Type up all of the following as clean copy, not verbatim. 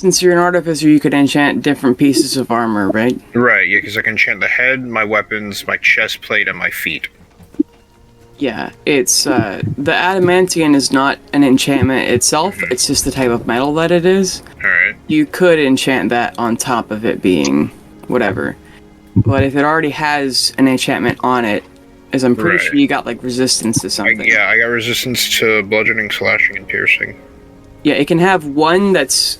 since you're an artificer, you could enchant different pieces of armor, right? Right, yeah, because I can enchant the head, my weapons, my chest plate, and my feet. Yeah, it's, the adamantium is not an enchantment itself, it's just the type of metal that it is. Alright. You could enchant that on top of it being whatever. But if it already has an enchantment on it, as I'm pretty sure you got, like, resistance to something. I got resistance to bludgeoning, slashing, and piercing. Yeah, it can have one that's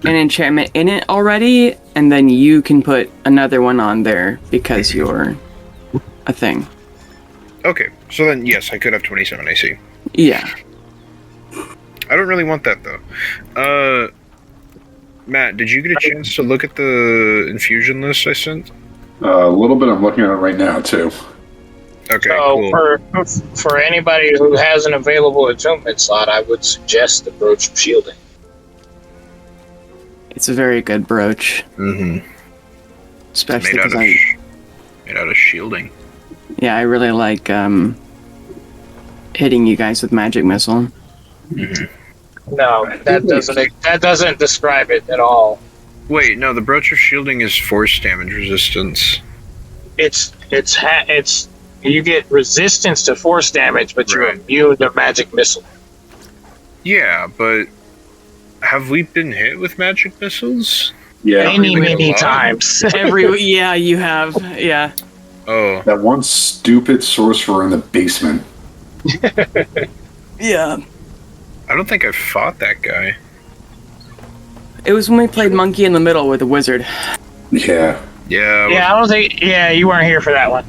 an enchantment in it already, and then you can put another one on there because you're a thing. Okay, so then, yes, I could have 27 AC. Yeah. I don't really want that, though. Matt, did you get a chance to look at the infusion list I sent? A little bit. I'm looking at it right now, too. Okay, so cool. for anybody who has an available attunement slot, I would suggest the brooch of shielding. It's a very good brooch. Mm-hmm. Especially Made out of shielding. Yeah, I really like hitting you guys with magic missile. Mm-hmm. No, that doesn't describe it at all. Wait, no, the brooch of shielding is force damage resistance. It's you get resistance to force damage, but you're immune to magic missile. Yeah, but have we been hit with magic missiles? Yeah, many times. Yeah, you have. Yeah. Oh. That one stupid sorcerer in the basement. Yeah. I don't think I fought that guy. It was when we played Monkey in the Middle with a wizard. Yeah. Yeah. Yeah, I don't think. Yeah, you weren't here for that one.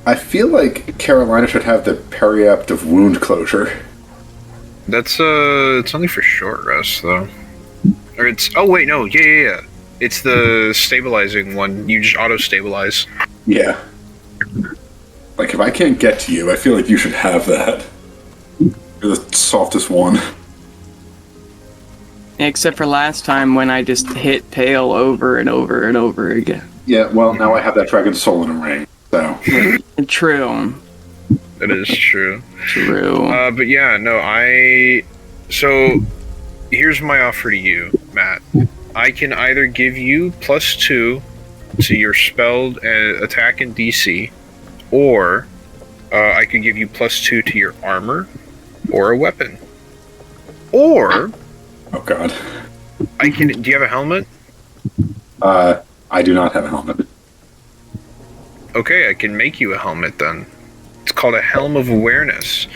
I feel like Carolina should have the periaptive wound closure. That's it's only for short rest though. Or it's oh wait no yeah. It's the stabilizing one. You just auto stabilize. Yeah. Like if I can't get to you, I feel like you should have that. You're the softest one. Except for last time when I just hit Pale over and over and over again. Yeah, well now I have that dragon soul in a ring. So True. That is true. True. But yeah, no, so here's my offer to you, Matt. I can either give you +2 to your spelled attack and DC, or I could give you +2 to your armor or a weapon. Or oh god. do you have a helmet? I do not have a helmet. Okay, I can make you a helmet then. It's called a Helm of Awareness.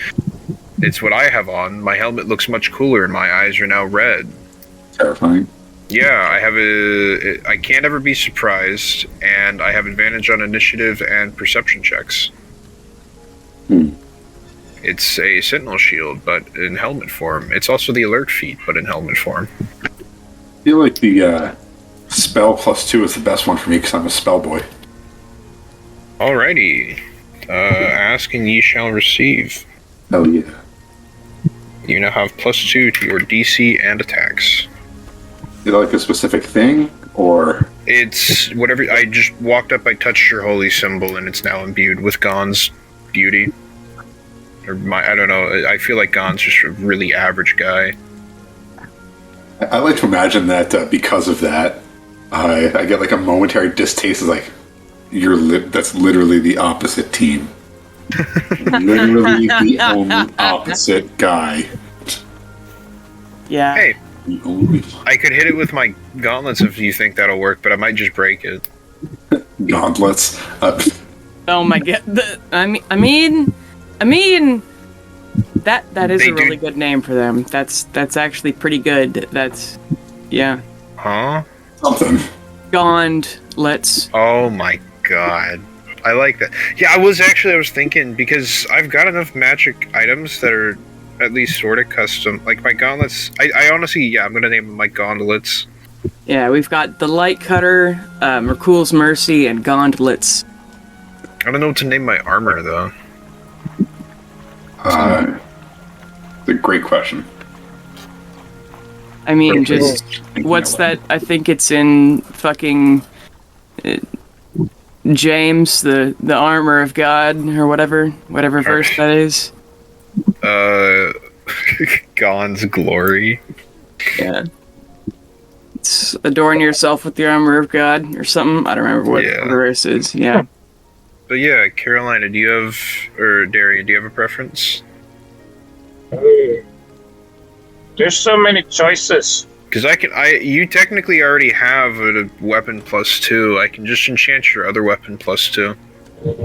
It's what I have on. My helmet looks much cooler and my eyes are now red. Terrifying. Yeah, I can't ever be surprised, and I have advantage on initiative and perception checks. It's a sentinel shield, but in helmet form. It's also the alert feat, but in helmet form. I feel like the spell +2 is the best one for me because I'm a spell boy. Alrighty. Ask and ye shall receive. Hell yeah. You now have +2 to your DC and attacks. Is it like a specific thing, or? It's whatever. I just walked up, I touched your holy symbol, and it's now imbued with Gon's beauty. Or I don't know, I feel like Gon's just a really average guy. I like to imagine that because of that, I get like a momentary distaste of like, that's literally the opposite team. Literally the only opposite guy. Yeah. Hey, I could hit it with my gauntlets if you think that'll work, but I might just break it. Gauntlets. Oh my god. I mean, that is a really good name for them. That's actually pretty good. That's, yeah. Huh? Something. Gauntlets. Oh my god. I like that. Yeah, I was thinking, because I've got enough magic items that are at least sort of custom. Like my gauntlets, I honestly, I'm gonna name them my gauntlets. Yeah, we've got the Light Cutter, Merkul's Mercy, and Gauntlets. I don't know what to name my armor, though. It's a great question. I mean, just, what's that? I think it's in fucking James, the armor of God, or whatever verse that is. Gon's glory. Yeah. adorn yourself with the armor of God or something. I don't remember what the verse is. Yeah. But yeah, Carolina, do you have, or Darian, do you have a preference? There's so many choices. Because you technically already have a weapon +2. I can just enchant your other weapon +2.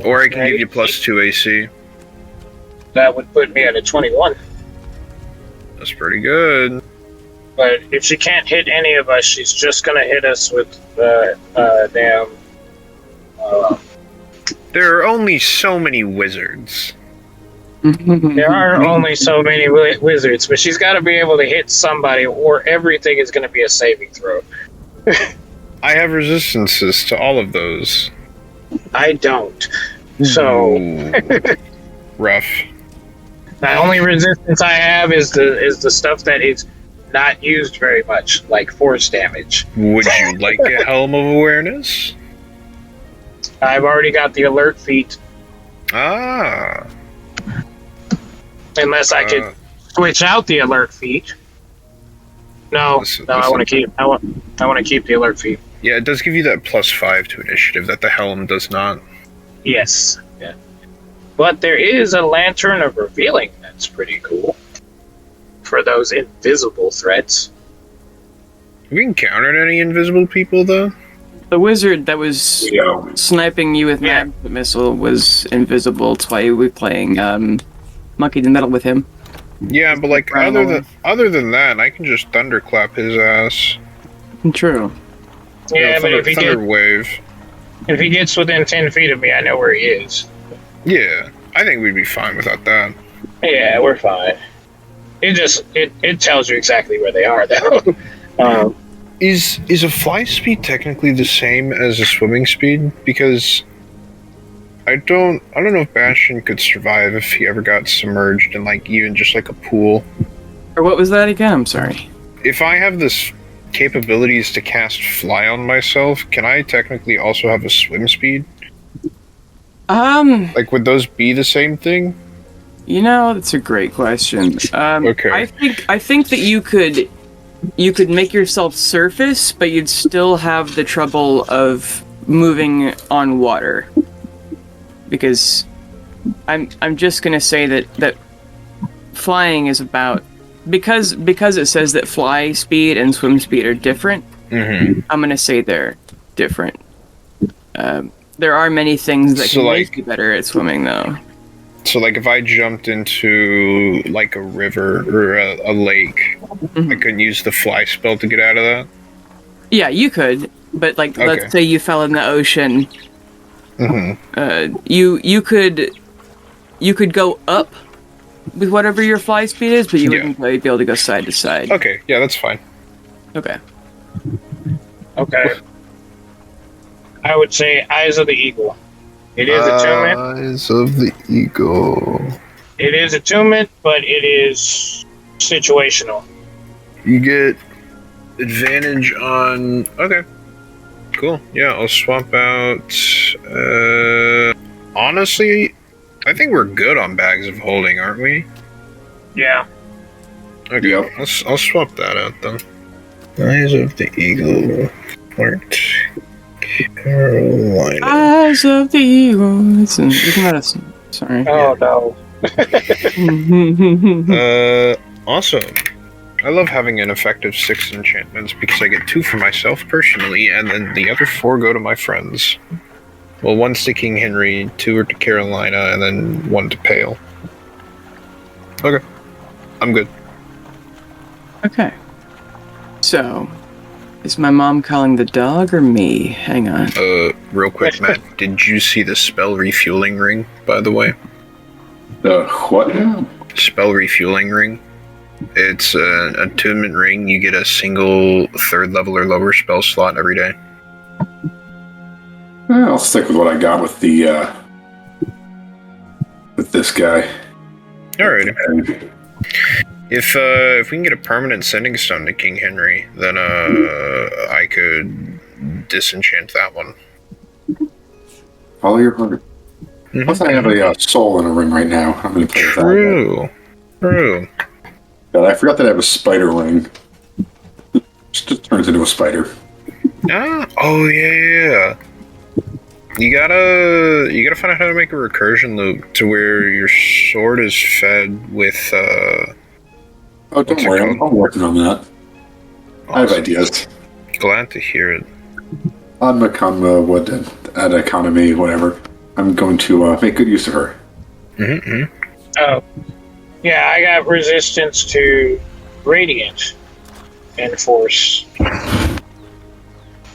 Or I can give you +2 AC. That would put me at a 21. That's pretty good. But if she can't hit any of us, she's just gonna hit us with damn. There are only so many wizards. There are only so many wizards, but she's got to be able to hit somebody, or everything is going to be a saving throw. I have resistances to all of those. I don't. So rough. The only resistance I have is the stuff that is not used very much, like force damage. Would you like a Helm of Awareness? I've already got the alert feat. Ah. Unless I could switch out the alert feat. No, I want to keep. I want to keep the alert feat. Yeah, it does give you that +5 to initiative that the Helm does not. Yes. Yeah. But there is a Lantern of Revealing that's pretty cool for those invisible threats. Have we encountered any invisible people though? The wizard that was sniping you with magic missile was invisible. That's why we were playing Monkey the Metal with him. Yeah, but like other than that, I can just thunderclap his ass. True. Yeah, but if he gets within 10 feet of me, I know where he is. Yeah, I think we'd be fine without that. Yeah, we're fine. It tells you exactly where they are though. Is a fly speed technically the same as a swimming speed? Because I don't know if Bastion could survive if he ever got submerged in like even just like a pool. Or what was that again? I'm sorry. If I have this capabilities to cast fly on myself, can I technically also have a swim speed? Like would those be the same thing? You know, that's a great question. Okay. I think that you could make yourself surface, but you'd still have the trouble of moving on water. Because I'm just gonna say that flying is about because it says that fly speed and swim speed are different. Mm-hmm. I'm gonna say they're different. There are many things that can make you better at swimming, though. So, like, if I jumped into, like, a river or a lake, I couldn't use the fly spell to get out of that? Yeah, you could, but, like, let's say you fell in the ocean. You could go up with whatever your fly speed is, but you wouldn't be able to go side to side. Okay, yeah, that's fine. Okay. I would say Eyes of the Eagle. It is attunement. Eyes of the Eagle. It is attunement, but it is situational. You get advantage on... Okay. Cool. Yeah, I'll swap out... honestly, I think we're good on Bags of Holding, aren't we? Yeah. Okay, Yep. I'll swap that out then. Eyes of the Eagle. Marked. Carolina. Eyes of the Eagle. Isn't that a... Sorry. Oh, no. Awesome. I love having an effective 6 enchantments because I get 2 for myself personally, and then the other 4 go to my friends. Well, 1's to King Henry, 2 are to Carolina, and then 1 to Pale. Okay. I'm good. Okay. So, is my mom calling the dog or me? Hang on. Real quick, Matt, did you see the spell refueling ring, by the way? The what now? Spell refueling ring. It's an attunement ring. You get a single 3rd level or lower spell slot every day. I'll stick with what I got with the with this guy. Alrighty. If we can get a permanent sending stone to King Henry, then I could disenchant that one. Follow your heart. Plus, I have a soul in a ring right now. I'm going to play with that. True. God, I forgot that I have a spider ring. Just turns into a spider. Oh yeah. You gotta find out how to make a recursion loop to where your sword is fed with Oh, what's don't it worry, I'm called? working on that. I have Awesome. ideas. Glad to hear it. On Macamba, what at economy, whatever. I'm going to make good use of her. Mm-hmm. Oh, yeah, I got resistance to radiant and force,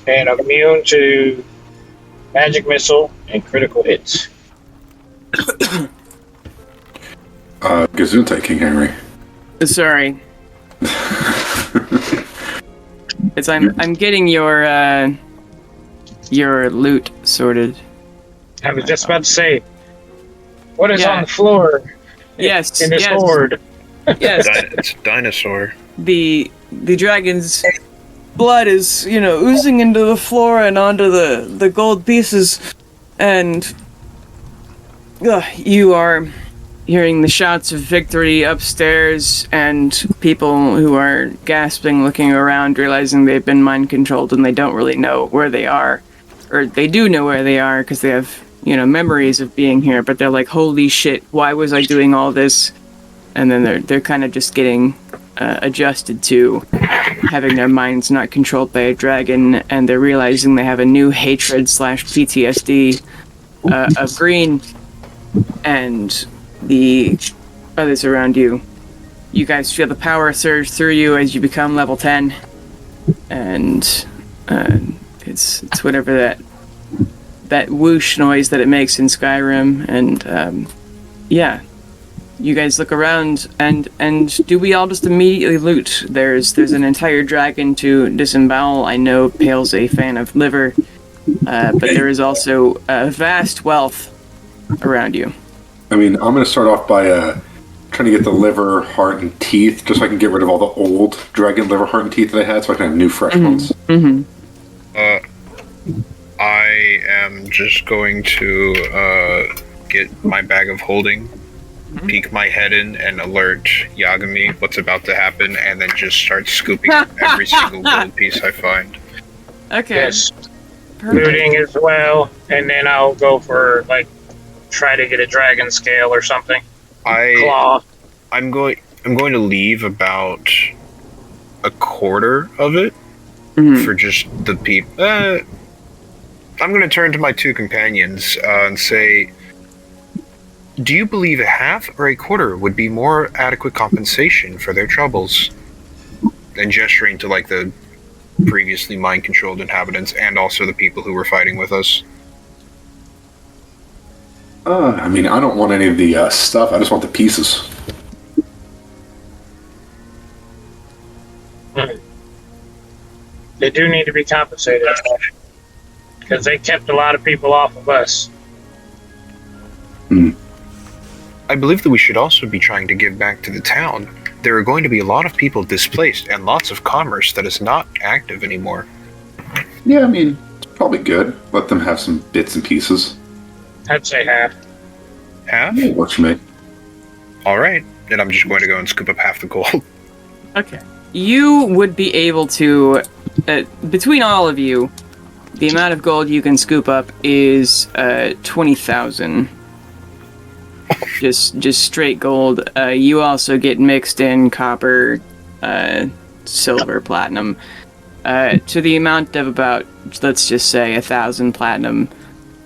and I'm immune to magic missile and critical hits. Gesundheit, King Henry. Sorry. It's I'm getting your loot sorted. I was just about to say, what is Yeah. on the floor Yes, in this yes, horde? yes. It's a dinosaur. The dragon's blood is, oozing into the floor and onto the gold pieces, and you are hearing the shouts of victory upstairs, and people who are gasping, looking around, realizing they've been mind controlled and they don't really know where they are, or they do know where they are because they have memories of being here, but they're like, holy shit, why was I doing all this? And then they're kind of just getting adjusted to having their minds not controlled by a dragon, and they're realizing they have a new hatred / PTSD of green, and the others around you. You guys feel the power surge through you as you become level 10, and it's whatever that whoosh noise that it makes in Skyrim, and yeah. You guys look around, and do we all just immediately loot? There's an entire dragon to disembowel. I know Pale's a fan of liver, but there is also a vast wealth around you. I mean, I'm going to start off by trying to get the liver, heart, and teeth, just so I can get rid of all the old dragon liver, heart, and teeth that I had, so I can have new, fresh ones. Mm-hmm. I am just going to get my bag of holding, peek my head in, and alert Yagami what's about to happen, and then just start scooping up every single gold piece I find. Okay. Yes, Perfect. looting as well, and then I'll go for try to get a dragon scale or something. Claw. I'm going to leave about a quarter of it for just the people. I'm going to turn to my two companions and say, do you believe a half or a quarter would be more adequate compensation for their troubles? And gesturing to the previously mind-controlled inhabitants and also the people who were fighting with us. I mean, I don't want any of the stuff. I just want the pieces. They do need to be compensated because they kept a lot of people off of us. I believe that we should also be trying to give back to the town. There are going to be a lot of people displaced and lots of commerce that is not active anymore. Yeah, I mean, it's probably good. Let them have some bits and pieces. I'd say half. Half? It works for me. Alright. Then I'm just going to go and scoop up half the gold. Okay. You would be able to, between all of you, the amount of gold you can scoop up is 20,000. Just straight gold. You also get mixed in copper, silver, platinum, to the amount of about, let's just say, 1,000 platinum,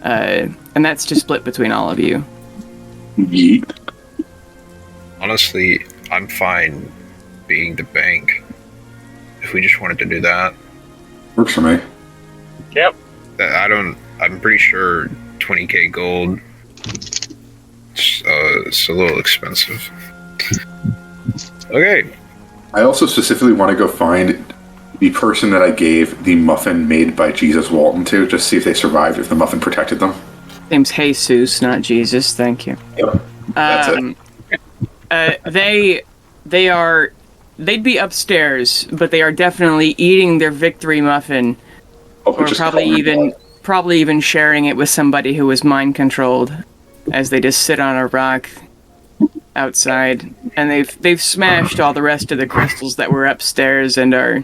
and that's just split between all of you. Yeet. Honestly, I'm fine being the bank. If we just wanted to do that. Works for me. Yep. I'm pretty sure 20k gold. It's a little expensive. Okay. I also specifically want to go find the person that I gave the muffin made by Jesus Walton to, just see if they survived, if the muffin protected them. Name's Jesus, not Jesus. Thank you. Yep. That's it. They'd be upstairs, but they are definitely eating their victory muffin, Oh, or just probably even sharing it with somebody who was mind controlled, as they just sit on a rock outside, and they've smashed all the rest of the crystals that were upstairs, and a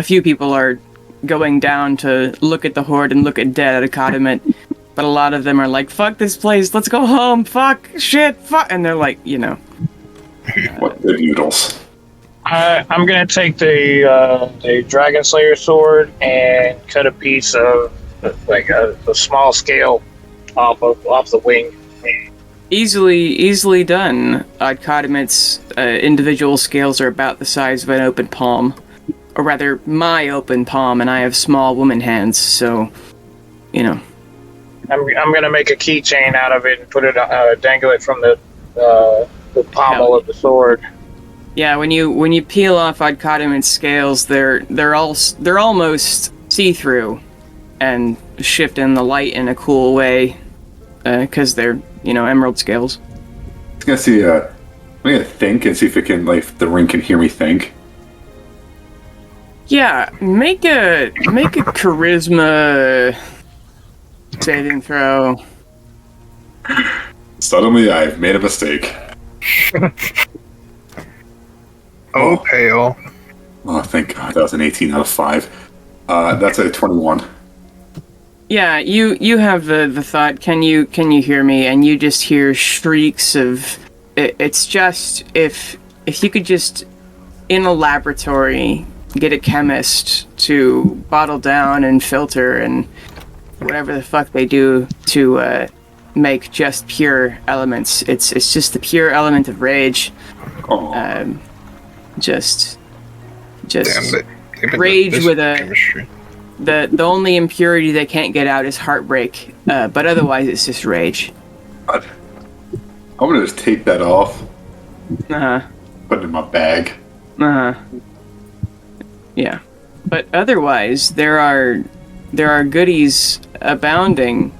few people are going down to look at the horde and look at dead Adicodiment, but a lot of them are like, fuck this place, let's go home, fuck, shit, fuck, and they're like, you know. What the noodles? I'm gonna take the Dragon Slayer sword and cut a piece of like a small scale off the wing. Easily done. Adicodiment's individual scales are about the size of an open palm. Or rather, my open palm, and I have small woman hands, so, you know. I'm gonna make a keychain out of it and put it dangle it from the pommel of the sword. Yeah, when you peel off Adicodiment's scales, they're almost see-through and shift in the light in a cool way, because they're, you know, emerald scales. I'm gonna see. I'm gonna think and see if it can, like, the ring can hear me think. Yeah, make a charisma saving throw. Suddenly, I've made a mistake. Oh, pale. Oh, thank God, that was an 18 out of 5. That's a 21. Yeah, you have the thought. Can you hear me? And you just hear shrieks of. It's just if you could just in a laboratory get a chemist to bottle down and filter and whatever the fuck they do to make just pure elements. It's just the pure element of rage. Oh. Just Damn, rage with a chemistry. the only impurity they can't get out is heartbreak, but otherwise it's just rage. I'm gonna just take that off, Uh-huh. put it in my bag. Uh-huh. Yeah. But otherwise there are goodies abounding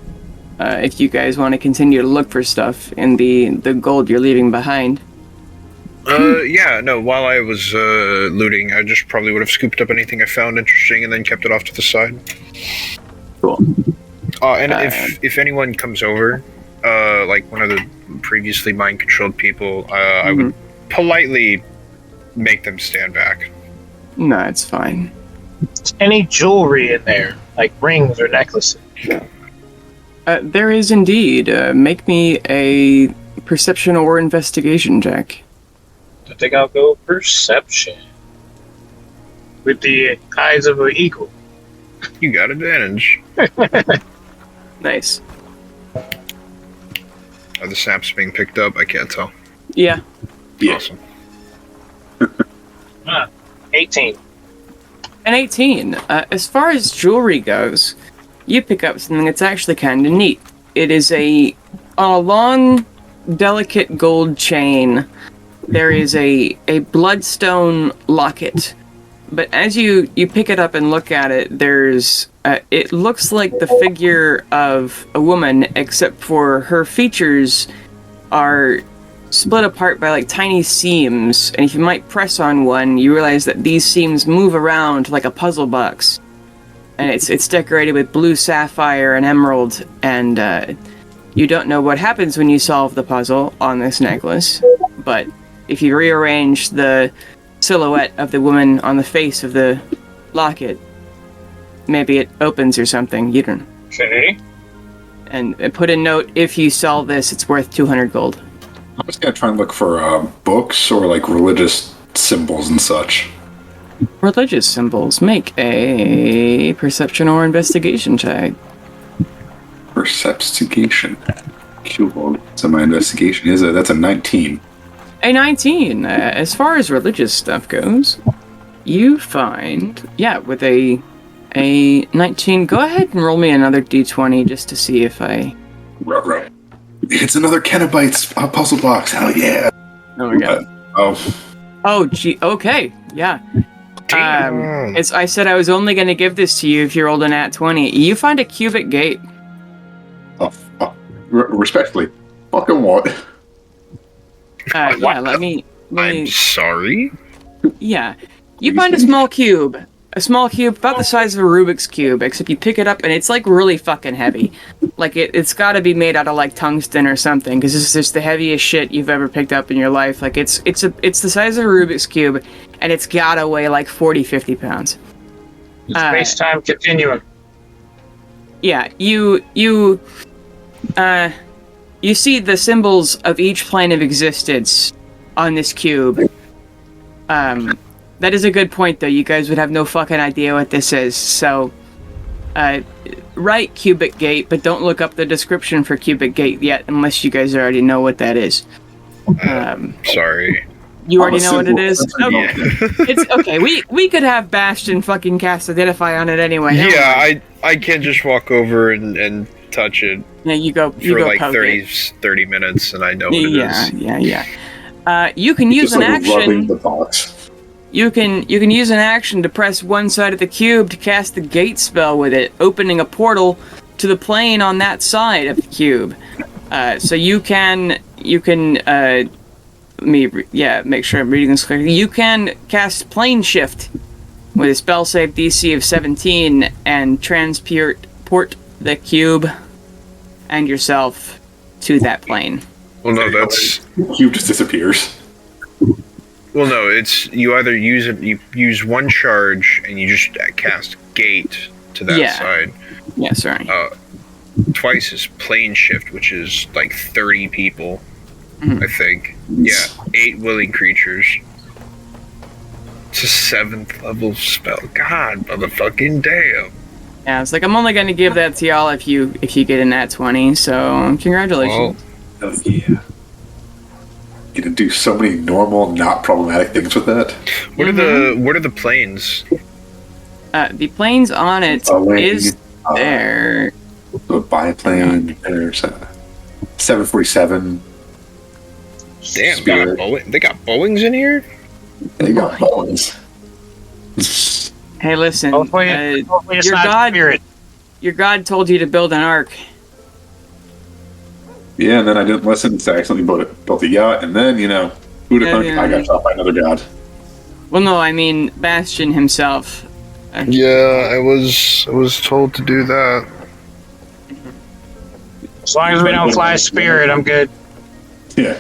if you guys want to continue to look for stuff in the gold you're leaving behind. Yeah, no, while I was looting, I just probably would have scooped up anything I found interesting and then kept it off to the side. Cool. And if anyone comes over, like one of the previously mind-controlled people, I would politely make them stand back. No, it's fine. Any jewelry in there, like rings or necklaces? There is indeed. Make me a perception or investigation check. I think I'll go perception. With the eyes of an eagle. You got advantage. Nice. Are the saps being picked up? I can't tell. Yeah. Yeah. Awesome. 18. An 18. As far as jewelry goes, you pick up something that's actually kind of neat. It is on a long, delicate gold chain. There is a bloodstone locket. But as you pick it up and look at it, it looks like the figure of a woman, except for her features are split apart by like tiny seams, and if you might press on one, you realize that these seams move around like a puzzle box. And it's decorated with blue sapphire and emerald, and you don't know what happens when you solve the puzzle on this necklace, but if you rearrange the silhouette of the woman on the face of the locket, maybe it opens or something, you don't know. Okay. And put a note, if you solve this, it's worth 200 gold. I'm just gonna try and look for books or like religious symbols and such. Religious symbols. Make a perception or investigation check. Perceptigation. Cool. So my investigation is that's a 19. A 19. As far as religious stuff goes, you find, with a 19. Go ahead and roll me another d20 just to see if I. Right. It's another Kennebites puzzle box. Hell yeah. Oh my god. Oh gee. Okay. Yeah. I said I was only going to give this to you if you rolled a nat 20. You find a cubic gate. Respectfully, fucking what? Let me. I'm sorry? Yeah. You find a small cube. A small cube about the size of a Rubik's Cube, except you pick it up and it's like really fucking heavy. Like it's gotta be made out of like tungsten or something, because this is just the heaviest shit you've ever picked up in your life. Like it's the size of a Rubik's Cube, and it's gotta weigh like 40-50 pounds. Space-time continuum. Yeah, you see the symbols of each plane of existence on this cube. That is a good point, though. You guys would have no fucking idea what this is. So, write cubic gate, but don't look up the description for cubic gate yet, unless you guys already know what that is. Sorry. You already know what it is? Okay. Yeah. It's okay. We could have Bastion fucking cast Identify on it anyway. Yeah, I can't just walk over and touch it Yeah, you go for go like poke 30 minutes, and I know what it is. Yeah. You can use Just an like rubbing action. the box. You can use an action to press one side of the cube to cast the gate spell with it, opening a portal to the plane on that side of the cube. So you can make sure I'm reading this correctly. You can cast plane shift with a spell save DC of 17 and transport the cube and yourself to that plane. Well, no, that's The cube just disappears. well, no. It's you either use it. You use one charge, and you just cast gate to that side. Yeah, sorry. Twice is plane shift, which is like 30 people. I think. Yeah, 8 willing creatures. It's a 7th level spell. God, motherfucking damn. Yeah, it's like I'm only gonna give that to y'all if you get in that 20. So congratulations. Oh, yeah. Gonna do so many normal, not problematic things with that. What are the planes? The planes on it is there. The biplane. There's 747. Damn, Spirit. they got Boeings in here? They got bones. Hey, listen. Hopefully it's your not god, spirit. your god told you to build an ark. Yeah, and then I didn't listen, so I accidentally built a yacht, and then, who'd have thunk I got shot by another god. Well, no, I mean Bastion himself. Yeah, I was told to do that. As long as we don't fly spirit, I'm good. Yeah.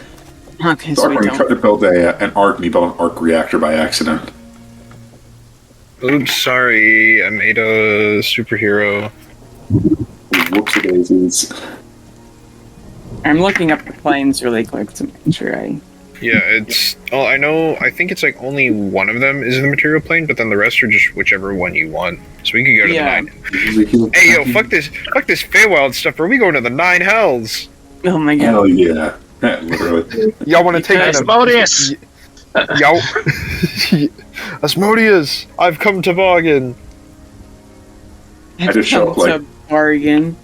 Okay, So so we he tried don't. to build an arc, and he built an arc reactor by accident. Oops, sorry. I made a superhero. Whoopsie daisies. I'm looking up the planes really quick to make sure I. Yeah, it's. Oh, I know. I think it's like only one of them is the material plane, but then the rest are just whichever one you want. So we could go to the 9. Hey, yo, fuck this Feywild stuff. Are we going to the 9 hells? Oh my god. Hell yeah. Yeah, literally. Y'all want to take it? Asmodeus! Yo, Asmodeus, I've come to bargain. I just show up It's like- a bargain.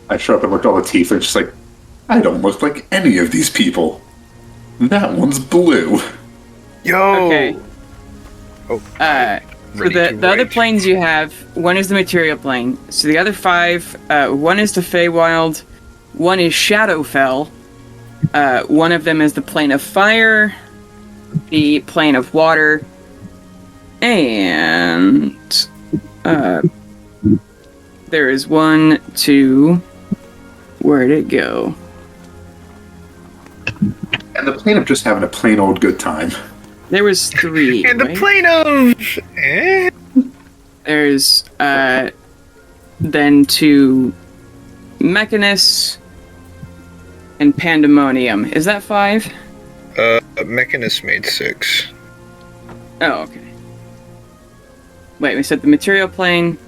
I show up and look at all the teeth and just like, I don't look like any of these people. That one's blue. Yo. Okay. Oh. So the other planes you have, one is the material plane. So the other 5, one is the Feywild, one is Shadowfell, one of them is the plane of fire, the plane of water, and there is 1, 2. Where'd it go? And the plane of just having a plain old good time. There was 3. And the right? plane of. There's then 2 Mechanists and Pandemonium. Is that 5? Mechanist made 6. Oh, okay. Wait, we said the material plane.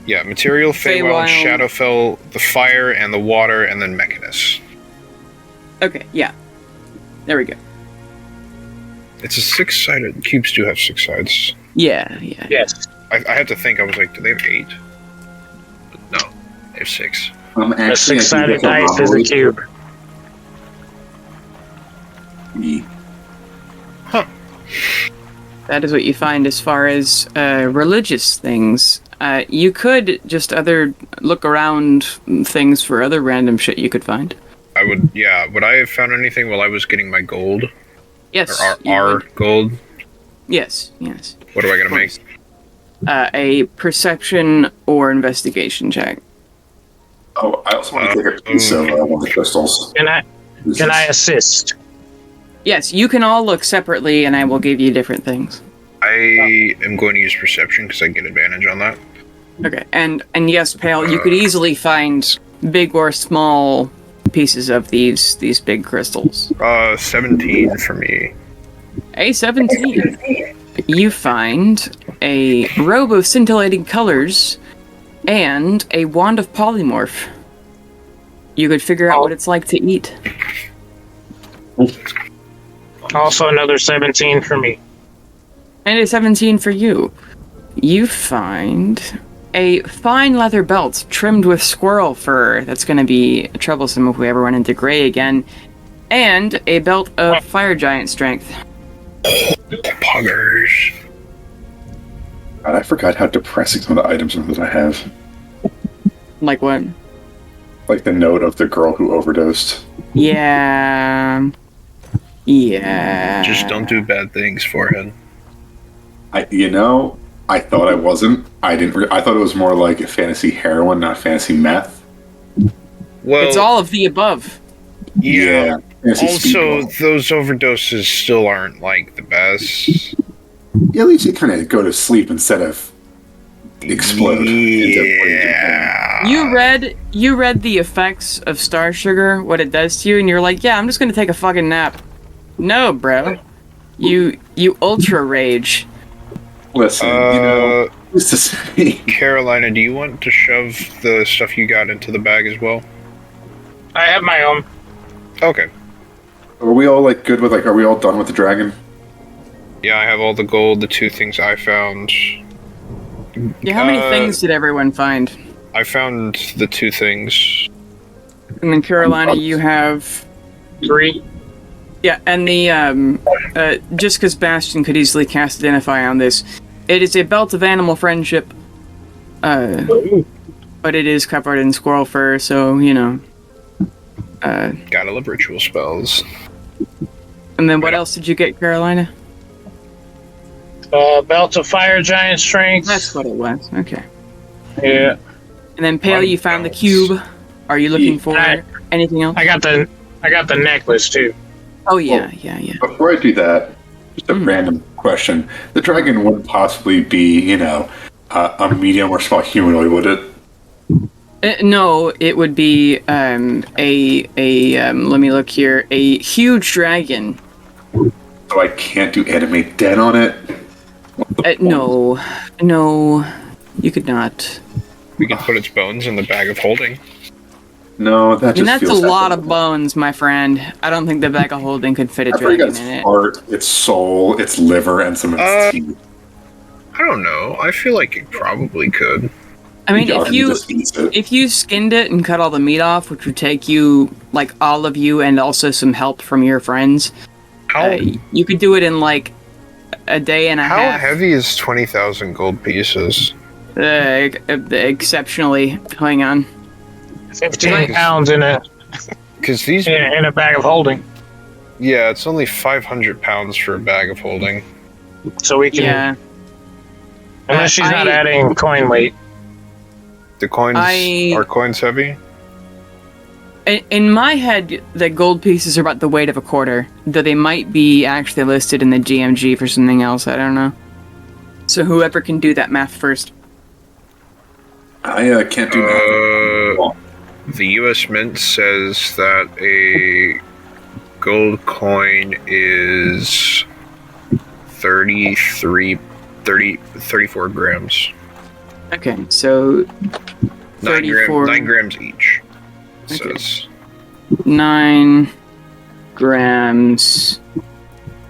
Yeah, material, Feywild, Feywild. Shadowfell, the fire and the water, and then Mechanist. Okay, yeah. There we go. It's a 6-sided. Cubes do have 6 sides. Yeah. Yes. I had to think. I was like, do they have 8? But no, they have 6. Actually, The 6-sided dice is a cube. That is what you find as far as religious things. You could just look around things for other random shit you could find. I would, yeah. Would I have found anything while I was getting my gold? Yes. Or you our would. gold? Yes. What do I gotta make? A perception or investigation check. Oh, I also want to take a piece of one of the crystals. Can I assist? Yes, you can all look separately, and I will give you different things. I am going to use perception because I get advantage on that. Okay, and yes, Pale, you could easily find big or small pieces of these big crystals. 17 for me. A17. You find a robe of scintillating colors and a wand of polymorph. You could figure out what it's like to eat. Also another 17 for me. And a 17 for you. You find a fine leather belt trimmed with squirrel fur. That's going to be troublesome if we ever run into Gray again. And a belt of fire giant strength. Poggers. God, I forgot how depressing some of the items are that I have. Like what? Like the note of the girl who overdosed. Yeah. Yeah. Just don't do bad things, forehead. I thought I wasn't. I didn't. I thought it was more like fantasy heroin, not fantasy meth. Well, It's all of the above. yeah. Fantasy Also, speedball. those overdoses still aren't like the best. Yeah, at least you kind of go to sleep instead of explode. Yeah. You read the effects of star sugar, what it does to you, and you're like, yeah, I'm just gonna take a fucking nap. No, bro. You ultra rage. Listen, who's to say? Carolina, do you want to shove the stuff you got into the bag as well? I have my own. Okay. Are we all like good with like? Are we all done with the dragon? Yeah, I have all the gold, the 2 things I found. Yeah, how many things did everyone find? I found the 2 things. And then Carolina, you have 3. yeah, and the just because Bastion could easily cast Identify on this, it is a belt of animal friendship, but it is covered in squirrel fur, so Gotta love ritual spells. And then what else did you get, Carolina? Belt of fire giant strength. That's what it was. Okay. Yeah. And then Pale, you found the cube. Are you looking for I- anything else? I got the necklace too. Oh yeah. Before I do that, just a random question: the dragon wouldn't possibly be, a medium or small humanoid, would it? No, it would be let me look here. A huge dragon. So I can't do animate dead on it. No, you could not. We can put its bones in the bag of holding. No, that I mean, just that's a feels lot of bones, my friend. I don't think the bag of holding could fit a I forgot dragon its in it. heart, its soul, its liver, and some of its teeth. I don't know. I feel like it probably could. I mean, Yeah, if he you just eats it. if you skinned it and cut all the meat off, which would take you like all of you and also some help from your friends, How you could do it in like a day and a how half. heavy is 20,000 gold pieces? Exceptionally. Hang on. 15 pounds in a Because these, in a bag of holding. yeah, it's only 500 pounds for a bag of holding. So we can, Yeah. unless she's not adding coin weight. The coins I- are coins heavy. In my head, the gold pieces are about the weight of a quarter, though they might be actually listed in the GMG for something else. I don't know. So whoever can do that math first. I can't do that. The U.S. Mint says that a gold coin is 34 grams. Okay, so 34. 9 grams each. It Okay. says. 9 grams.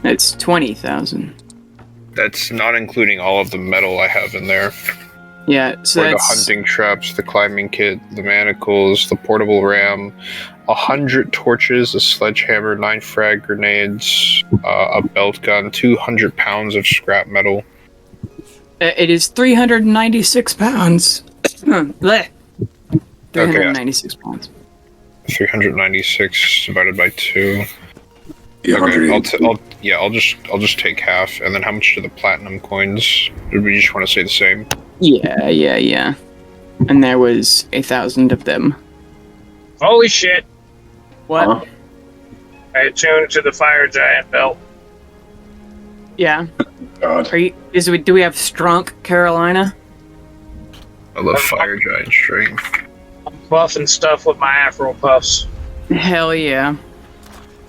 That's 20,000. That's not including all of the metal I have in there. Yeah, so For the that's hunting traps, the climbing kit, the manacles, the portable ram, 100 torches, a sledgehammer, 9 frag grenades, a belt gun, 200 pounds of scrap metal. it is 396 pounds. Blech. 396 pounds. 396 divided by 2. Yeah, Okay, 180. I'll just take half. And then how much do the platinum coins? Did we just want to say the same? Yeah. And there was 1,000 of them. Holy shit! What? Huh? I attuned to the fire giant belt. Yeah. God. Do we have Strunk, Carolina? I love fire giant strength. I'm buffing stuff with my Afro puffs. Hell yeah.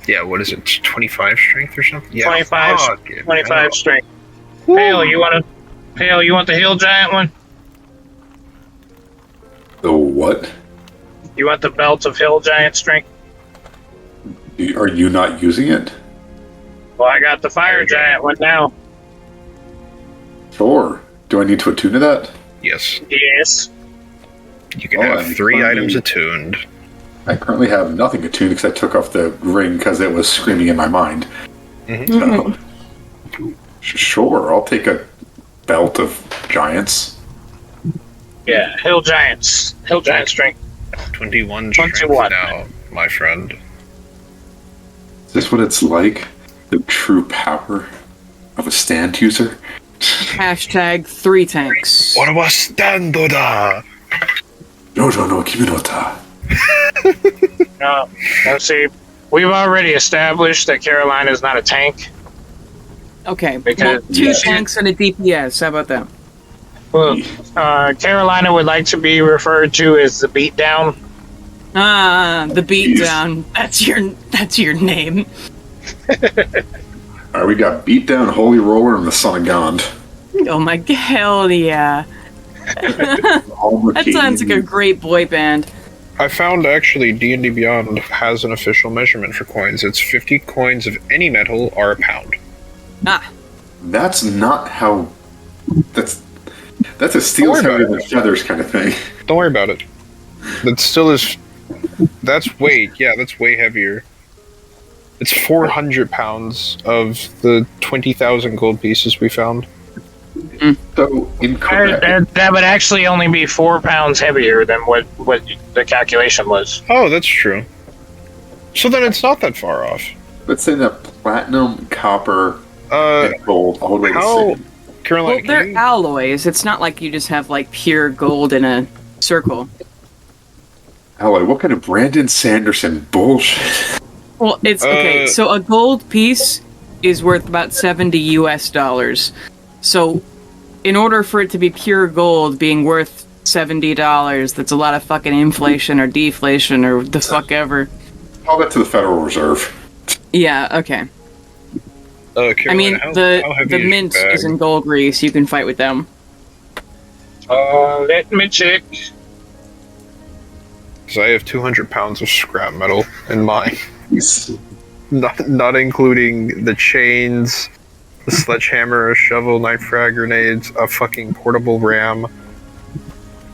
Yeah, what is it? 25 strength or something? Yeah, 25 strength. Pale, you want the hill giant one? The what? You want the belt of hill giant strength? Are you not using it? Well, I got the fire giant one now. Sure. Do I need to attune to that? Yes. Yes. You can have 3 items attuned. I currently have nothing attuned because I took off the ring because it was screaming in my mind. So, sure, I'll take a belt of giants. Yeah, hill giants. Hill giant strength. 21 strength 21. now, my friend. Is this what it's like? The true power of a stand user? Hashtag 3 tanks. What was stando da? No, kimi no ta. No, see, we've already established that Carolina is not a tank. Okay, Because- well, 2 Yeah. tanks and a DPS. How about that? Well, Carolina would like to be referred to as the beatdown. Ah, the Jeez. beatdown. That's your name. Alright, we got Beatdown, Holy Roller, and the Son of Gond. Oh my hell yeah. That sounds like a great boy band. I found actually D&D Beyond has an official measurement for coins. It's 50 coins of any metal are a pound. Ah, That's not how... That's a steel Don't worry heavier about than feathers kind of thing. Don't worry about it. That still is... That's weight. Yeah, that's way heavier. It's 400 pounds of the 20,000 gold pieces we found. So, incorrect. That would actually only be 4 pounds heavier than what the calculation was. Oh, that's true. So then it's not that far off. Let's say that platinum, copper, Uh, and gold all the way to how... same. Caroline, well, they're alloys. It's not like you just have like pure gold in a circle. Alloy, what kind of Brandon Sanderson bullshit? Well, it's okay. So a gold piece is worth about $70 US. So, in order for it to be pure gold being worth $70, that's a lot of fucking inflation or deflation or the fuck ever. Call that to the Federal Reserve. Yeah. Okay. I Caroline, mean, how the heavy your mint bag? is in gold grease. You can fight with them. Let me check. Because I have 200 pounds of scrap metal in mine. Jeez. Not including the chains, the sledgehammer, a shovel, knife frag grenades, a fucking portable ram.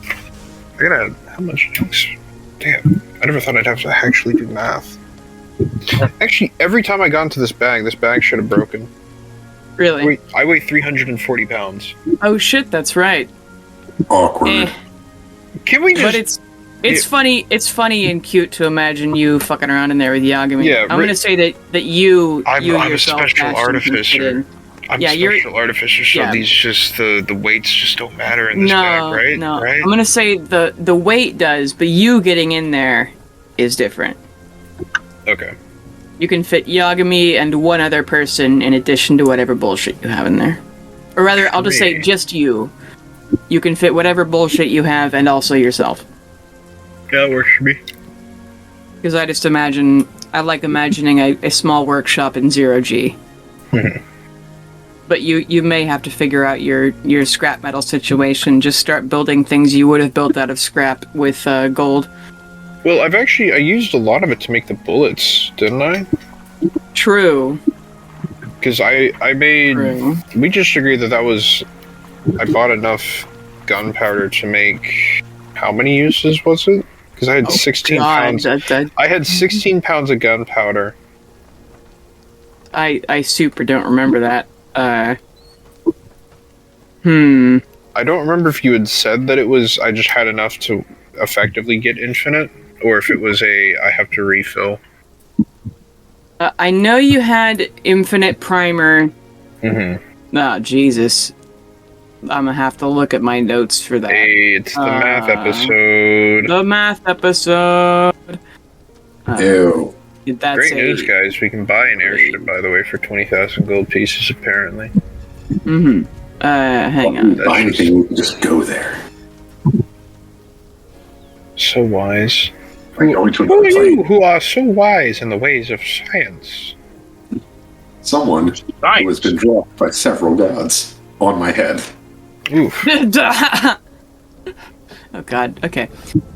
I gotta... How much jokes? Damn. I never thought I'd have to actually do math. Actually, every time I got into this bag should have broken. Really? I weigh 340 pounds. Oh shit, that's right. Awkward. Eh. Can we just... But it's funny. It's funny and cute to imagine you fucking around in there with Yagami. Yeah, I'm gonna say that you I'm you a yourself special actually can fit artificer. in. I'm Yeah, you're- special artificer, so yeah. these just the weights just don't matter in this bag, right? No. Right? I'm gonna say the weight does, but you getting in there is different. Okay. You can fit Yagami and one other person in addition to whatever bullshit you have in there. Or rather, I'll just say Me. just you. You can fit whatever bullshit you have and also yourself. Yeah, it works for me. Because I like imagining a small workshop in 0G. But you may have to figure out your scrap metal situation. Just start building things you would have built out of scrap with gold. Well, I used a lot of it to make the bullets, didn't I? True. Because I made... True. We just agreed that was... I bought enough gunpowder to make... How many uses was it? Because I had 16 pounds... I had 16 pounds of gunpowder. I super don't remember that. I don't remember if you had said that it was... I just had enough to effectively get infinite, or if it was I have to refill. I know you had infinite primer. Mm-hmm. Oh, Jesus. I'm gonna have to look at my notes for that. Hey, it's the math episode. The math episode. Ew. That's Great news, guys. We can buy an airship, by the way, for 20,000 gold pieces, apparently. Mm-hmm. Hang on. Buy anything, we can just go there. So wise. Like going to Who another are plane. you who are so wise in the ways of science? Someone who has been dropped by several gods on my head. Oof. Oh god, okay.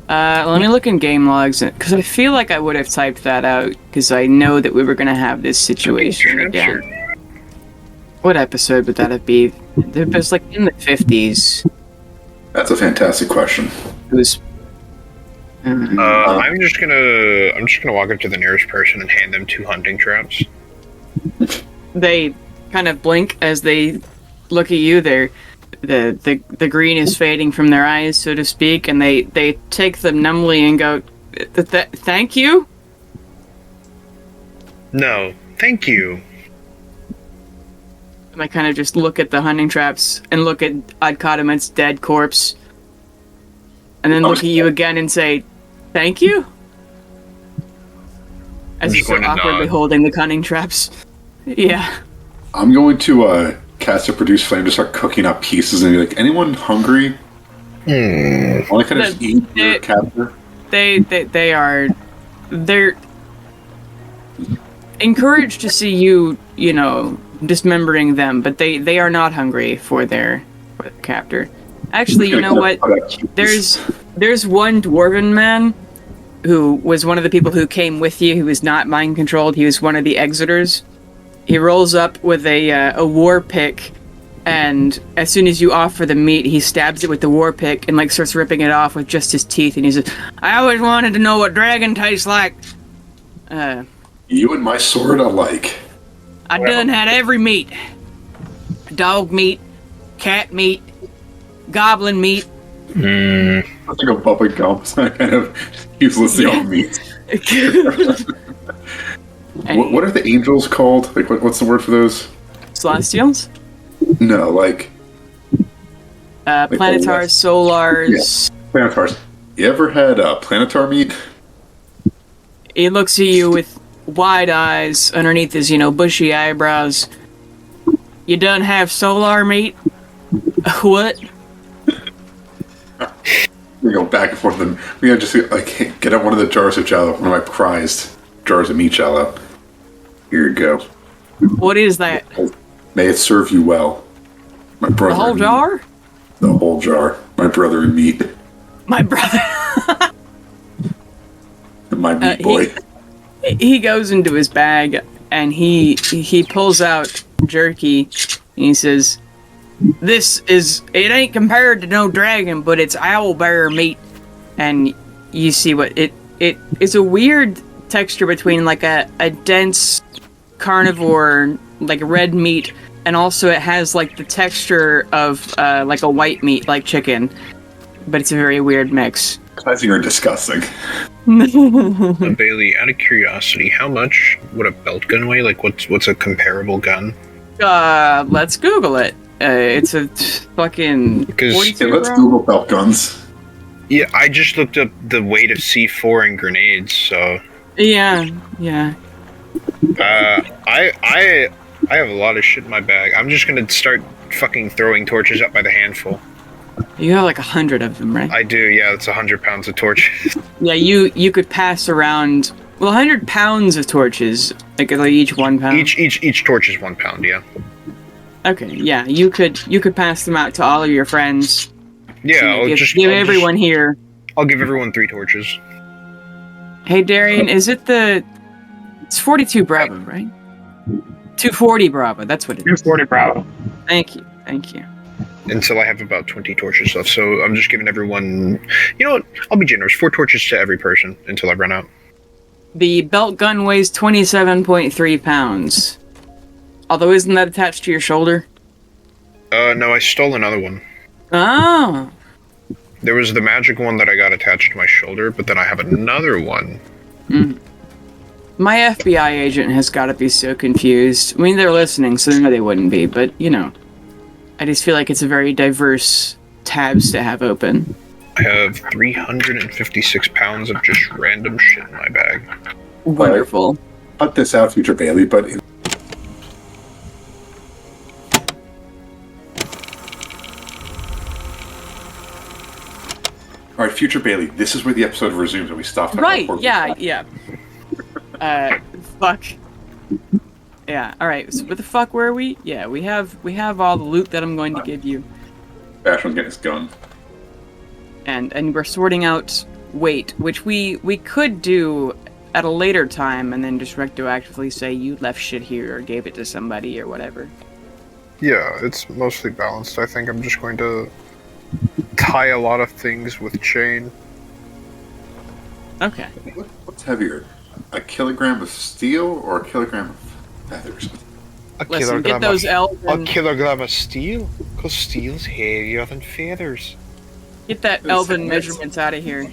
Let me look in game logs, because I feel like I would have typed that out, because I know that we were going to have this situation again. What episode would that have been? It was like in the 50s. That's a fantastic question. It was... I'm just gonna walk up to the nearest person and hand them 2 hunting traps. They kind of blink as they look at you. The green is fading from their eyes, so to speak, and they take them numbly and go, "Thank you." No, thank you. And I kind of just look at the hunting traps and look at Adkatamet's dead corpse, and then look at you again and say, "Thank you." As I'm he's just so going to awkwardly nod. holding the hunting traps. Yeah. I'm going to cast a produce flame to start cooking up pieces and be like, anyone hungry? I want to kind of just eat your captor. They're encouraged to see you, dismembering them, but they are not hungry for their captor. Actually, you know what? There's one dwarven man who was one of the people who came with you, who was not mind controlled. He was one of the exiters. He rolls up with a war pick, and as soon as you offer the meat, he stabs it with the war pick and starts ripping it off with just his teeth. And he says, "I always wanted to know what dragon tastes like." You and my sword alike. I done had every meat: dog meat, cat meat, goblin meat. I think a bubble gum is kind of useless on meat. What are the angels called? Like, what's the word for those? Celestials? No, Planetars, solars. Yeah, planetars. You ever had planetar meat? He looks at you with wide eyes underneath his, bushy eyebrows. You done have solar meat? What? We go back and forth. And we gotta just get out one of the jars of jello, one of my prized jars of meat jello. Here you go. What is that? May it serve you well, my brother. The whole jar? The whole jar. My brother in meat. My brother. My meat boy. He goes into his bag and he pulls out jerky and he says, it ain't compared to no dragon, but it's owlbear meat. And you see what it is, a weird texture between a dense carnivore red meat, and also it has the texture of a white meat like chicken, but it's a very weird mix. I think you're disgusting. Bailey, out of curiosity, how much would a belt gun weigh? What's a comparable gun? Let's Google it. It's a fucking 42 let's round? Google belt guns. Yeah, I just looked up the weight of C4 and grenades, so... Yeah. I have a lot of shit in my bag. I'm just gonna start fucking throwing torches up by the handful. You have 100 of them, right? I do, yeah, that's 100 pounds of torches. Yeah, you could pass around 100 pounds of torches, each 1 pound. Each torch is 1 pound, yeah. Okay, yeah, you could pass them out to all of your friends. Yeah, I'll give everyone here. I'll give everyone 3 torches. Hey Darian, is it it's 42 Bravo, right? 240 Bravo, that's what it is. 240 Bravo. Thank you. Until I have about 20 torches left, so I'm just giving everyone... You know what? I'll be generous. 4 torches to every person until I run out. The belt gun weighs 27.3 pounds. Although, isn't that attached to your shoulder? No, I stole another one. Oh. There was the magic one that I got attached to my shoulder, but then I have another one. My FBI agent has got to be so confused. I mean, they're listening, so they wouldn't be, but, I just feel like it's a very diverse tabs to have open. I have 356 pounds of just random shit in my bag. Wonderful. Cut this out, future Bailey, but... Alright, future Bailey, this is where the episode resumes and we stop talking Right, about yeah. Fuck. Yeah, alright, so where the fuck were we? Yeah, we have all the loot that I'm going to give you. Ashman's getting his gun. And we're sorting out weight, which we could do at a later time and then just retroactively say you left shit here or gave it to somebody or whatever. Yeah, it's mostly balanced. I think I'm just going to tie a lot of things with chain. Okay. What's heavier? A kilogram of steel or a kilogram of feathers? Listen, get those elven... A kilogram of steel? Because steel's heavier than feathers. Get that elven measurements out of here.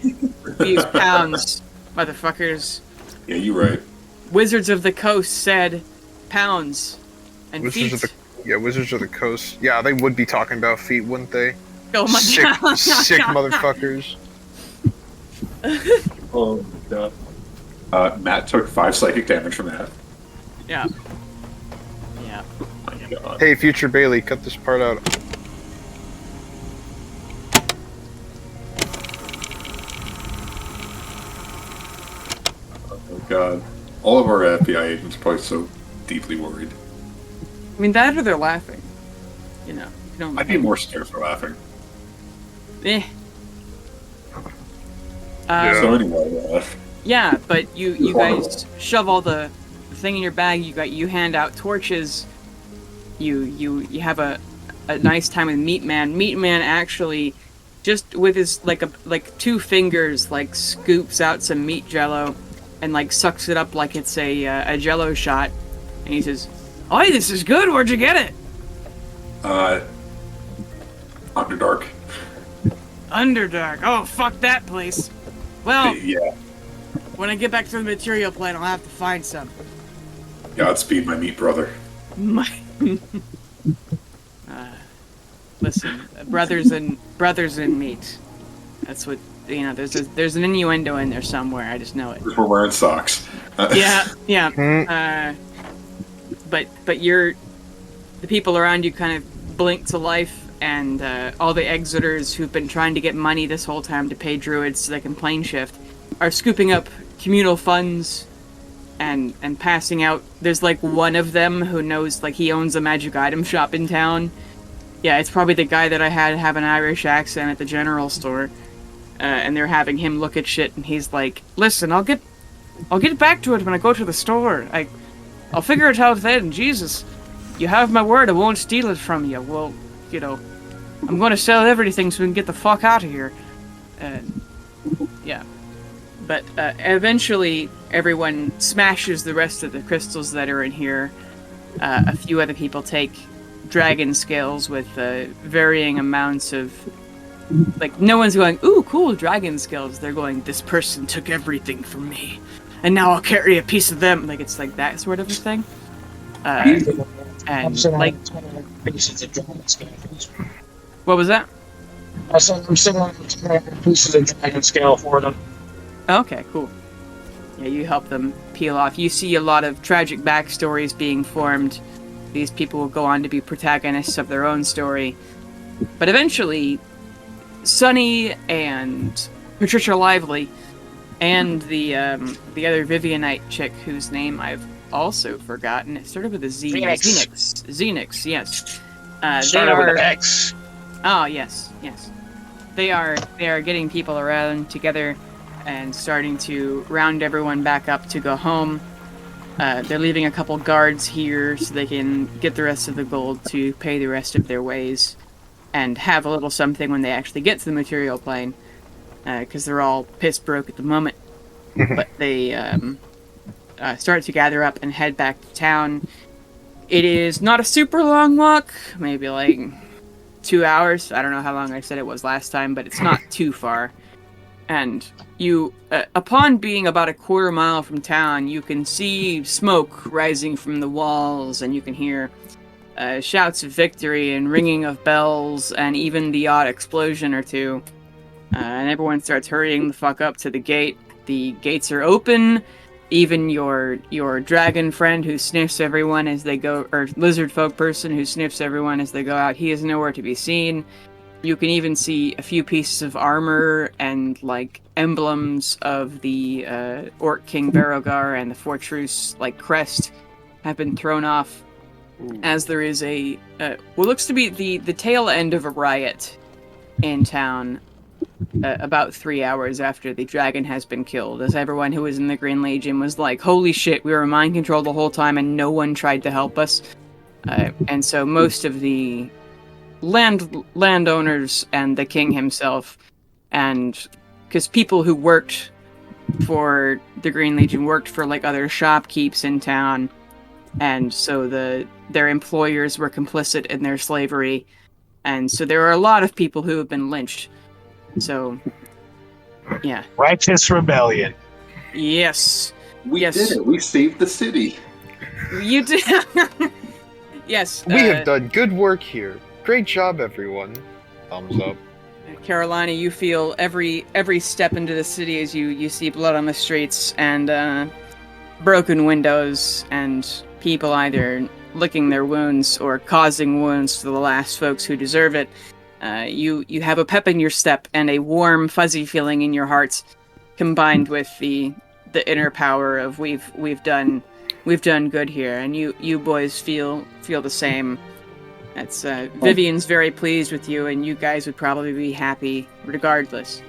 These pounds, motherfuckers. Yeah, you're right. Wizards of the Coast said pounds and Wizards feet. Wizards of the Coast. Yeah, they would be talking about feet, wouldn't they? Oh my god. Sick motherfuckers. Oh my god. Matt took 5 psychic damage from that. Yeah. Yeah. Oh my god. Hey, future Bailey, cut this part out. Oh god. All of our FBI agents are probably so deeply worried. I mean, that or they're laughing. You know. You don't I'd be more scared for laughing. Eh. So anyway, Yeah, but you guys shove all the thing in your bag. You hand out torches. You have a nice time with Meat Man. Meat Man actually, just with his like 2 fingers, like scoops out some meat jello, and like sucks it up like it's a jello shot, and he says, "Oi, this is good. Where'd you get it?" Underdark. Underdark. Oh, fuck that place. Well, Yeah. when I get back to the material plane, I'll have to find some. Godspeed, my meat brother. My listen, brothers in meat. That's what you know. There's an innuendo in there somewhere. I just know it. We're wearing socks. Yeah. But the people around you kind of blink to life, and all the exiters who've been trying to get money this whole time to pay druids so they can plane shift are scooping up communal funds and passing out. There's like one of them who knows, like, he owns a magic item shop in town. Yeah, it's probably the guy that I had have an Irish accent at the general store, and they're having him look at shit, and he's like, "Listen, I'll get back to it when I go to the store. I'll figure it out then. Jesus, you have my word. I won't steal it from you. Well, you know, I'm going to sell everything so we can get the fuck out of here." Yeah. But eventually, everyone smashes the rest of the crystals that are in here. A few other people take dragon scales with varying amounts of... Like, no one's going, "Ooh, cool, dragon scales." They're going, "This person took everything from me, and now I'll carry a piece of them." Like, it's like that sort of a thing. And, like... Pieces of dragon scales. What was that? I'm sitting on pieces of dragon scale for them. Okay, cool. Yeah, you help them peel off. You see a lot of tragic backstories being formed. These people will go on to be protagonists of their own story. But eventually, Sunny and Patricia Lively and the other Vivianite chick whose name I've also forgotten. It started with a Z. Xenix, yes. Started with an X. Oh, yes. They are getting people around together and starting to round everyone back up to go home. They're leaving a couple guards here so they can get the rest of the gold to pay the rest of their ways and have a little something when they actually get to the material plane, because they're all piss broke at the moment. But they start to gather up and head back to town. It is not a super long walk, maybe like 2 hours. I don't know how long I said it was last time, but it's not too far. And you, upon being about a quarter mile from town, you can see smoke rising from the walls, and you can hear shouts of victory and ringing of bells, and even the odd explosion or two. And everyone starts hurrying the fuck up to the gate. The gates are open. Even your dragon friend who sniffs everyone as they go, or lizard folk person who sniffs everyone as they go out, he is nowhere to be seen. You can even see a few pieces of armor and like emblems of the Orc King Berogar and the Fortress like crest have been thrown off, as there is a what looks to be the tail end of a riot in town about 3 hours after the dragon has been killed, as everyone who was in the Green Legion was like, holy shit, we were mind controlled the whole time and no one tried to help us. And so most of the landowners and the king himself, and because people who worked for the Green Legion worked for like other shopkeepers in town, and so their employers were complicit in their slavery, and so there are a lot of people who have been lynched. So, yeah. Righteous rebellion. Yes. We Yes. did it. We saved the city. You did. Yes. We have done good work here. Great job, everyone. Thumbs up. Carolina, you feel every step into the city as you see blood on the streets and broken windows and people either licking their wounds or causing wounds to the last folks who deserve it. You have a pep in your step and a warm, fuzzy feeling in your hearts, combined with the inner power of we've done good here, and you boys feel the same. That's Vivian's very pleased with you, and you guys would probably be happy regardless.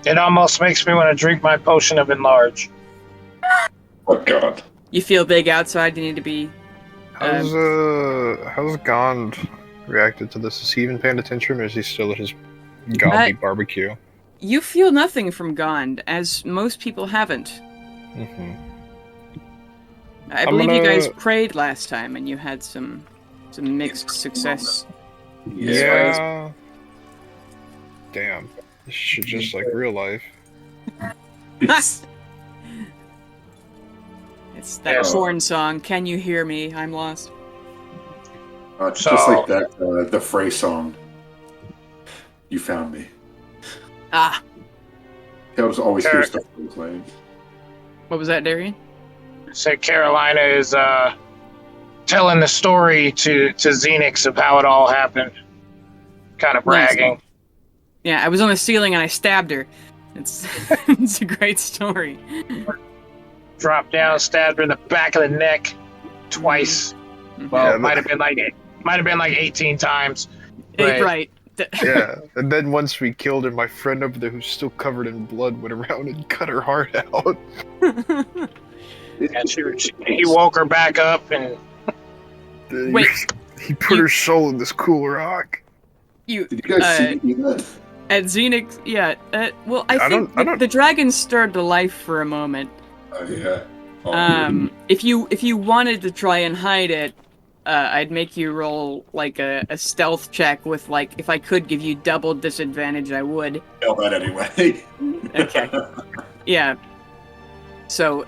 It almost makes me want to drink my potion of enlarge. Oh God. You feel big outside. You need to be. How's Gond reacted to this? Is he even paying attention, or is he still at his gobby barbecue? You feel nothing from Gond, as most people haven't. Mm-hmm. I believe you guys prayed last time, and you had some mixed success. Yeah. Damn. This shit just like real life. It's that corn song. Can you hear me? I'm lost. Just like that, the Frey song. You found me. Ah. That was always hear stuff playing. What was that, Darian? So Carolina is telling the story to Xenix of how it all happened. Kind of bragging. Yeah, I was on the ceiling and I stabbed her. It's it's a great story. Dropped down, stabbed her in the back of the neck twice. Well, it might have been like 18 times. But Right. Yeah, and then once we killed her, my friend over there, who's still covered in blood, went around and cut her heart out. And he woke her back up, and Wait, he put her soul in this cool rock. Did you guys see that? At Xenix, yeah. Well, I think don't- the dragon stirred to life for a moment. Yeah. Oh, If you wanted to try and hide it, I'd make you roll like a stealth check with like, if I could give you double disadvantage, I would. Fail that anyway. Okay. Yeah. So,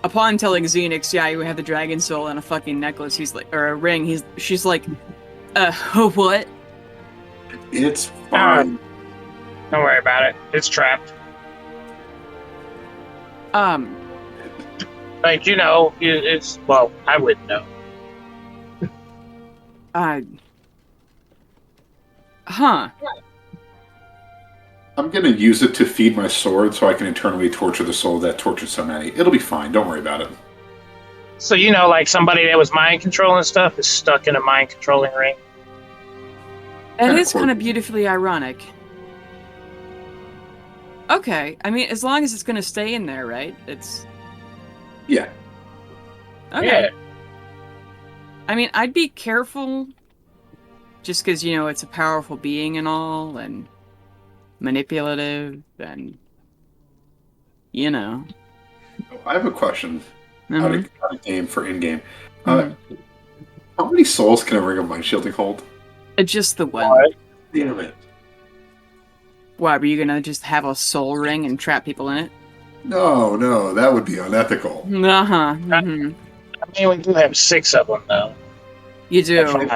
upon telling Xenix, yeah, you have the dragon soul and a fucking necklace, he's like, or a ring, she's like, what? It's fine. don't worry about it. It's trapped. Like, it's, well, I wouldn't know. Huh. I'm gonna use it to feed my sword so I can eternally torture the soul that tortured so many. It'll be fine. Don't worry about it. So, like somebody that was mind controlling stuff is stuck in a mind controlling ring. That is kind of beautifully ironic. Okay, I mean, as long as it's gonna stay in there, right? It's... Yeah. Okay. Yeah. I mean, I'd be careful, just because, it's a powerful being and all, and manipulative, and, I have a question. Out of game for in-game. How many souls can a ring of mind shielding hold? Just the one. What? Damn it. Why, were you gonna just have a soul ring and trap people in it? No, that would be unethical. Uh-huh. Mm-hmm. I mean, we do have 6 of them, though. You do.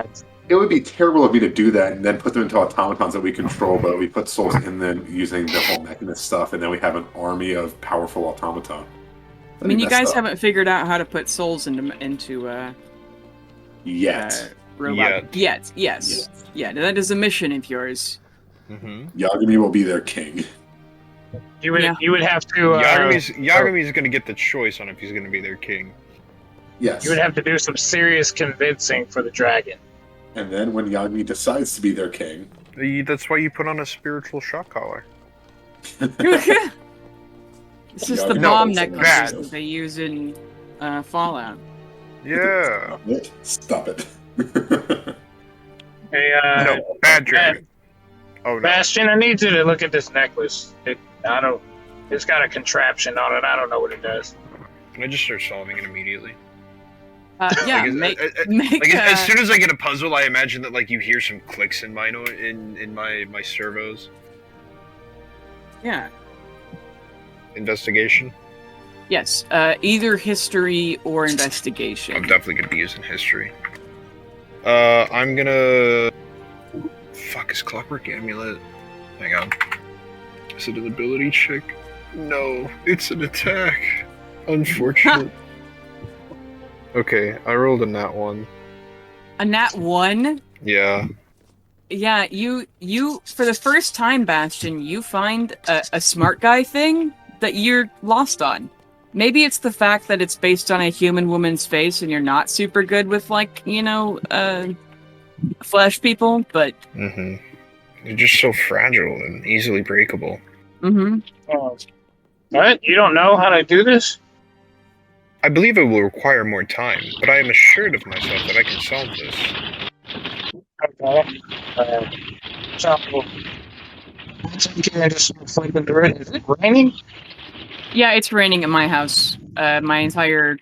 It would be terrible of me to do that and then put them into automatons that we control, but we put souls in them using the whole mechanist stuff, and then we have an army of powerful automata. I mean, you guys haven't figured out how to put souls into yet. robot. Yes. Yeah, that is a mission of yours. Mm-hmm. Yagami will be their king. You would have to. Yagami's going to get the choice on if he's going to be their king. Yes. You would have to do some serious convincing for the dragon. And then when Yagami decides to be their king, That's why you put on a spiritual shock collar. This is Yeah, the no, bomb it's necklaces bad. that they use in Fallout. Yeah. Stop it. Hey, No, bad dragon. Oh no. Bastion, I need you to look at this necklace. It's got a contraption on it. I don't know what it does. Can I just start solving it immediately? Yeah, Like, make Like as soon as I get a puzzle, I imagine that like you hear some clicks in my my servos. yeah. Investigation. Yes, either history or investigation. I'm definitely gonna be using history. I'm gonna. Fuck, is Clockwork Amulet? Hang on. Is it an ability check? No, it's an attack. Unfortunate. Okay, I rolled a nat 1. A nat 1? Yeah. Yeah, you for the first time, Bastion, you find a smart guy thing that you're lost on. Maybe it's the fact that it's based on a human woman's face and you're not super good with, like, flesh people, but... Mm-hmm. They're just so fragile and easily breakable. Mm-hmm. What? You don't know how to do this? I believe it will require more time, but I am assured of myself that I can solve this. Okay. So, can I just flipping through it? Is it raining? Yeah, it's raining at my house. My entire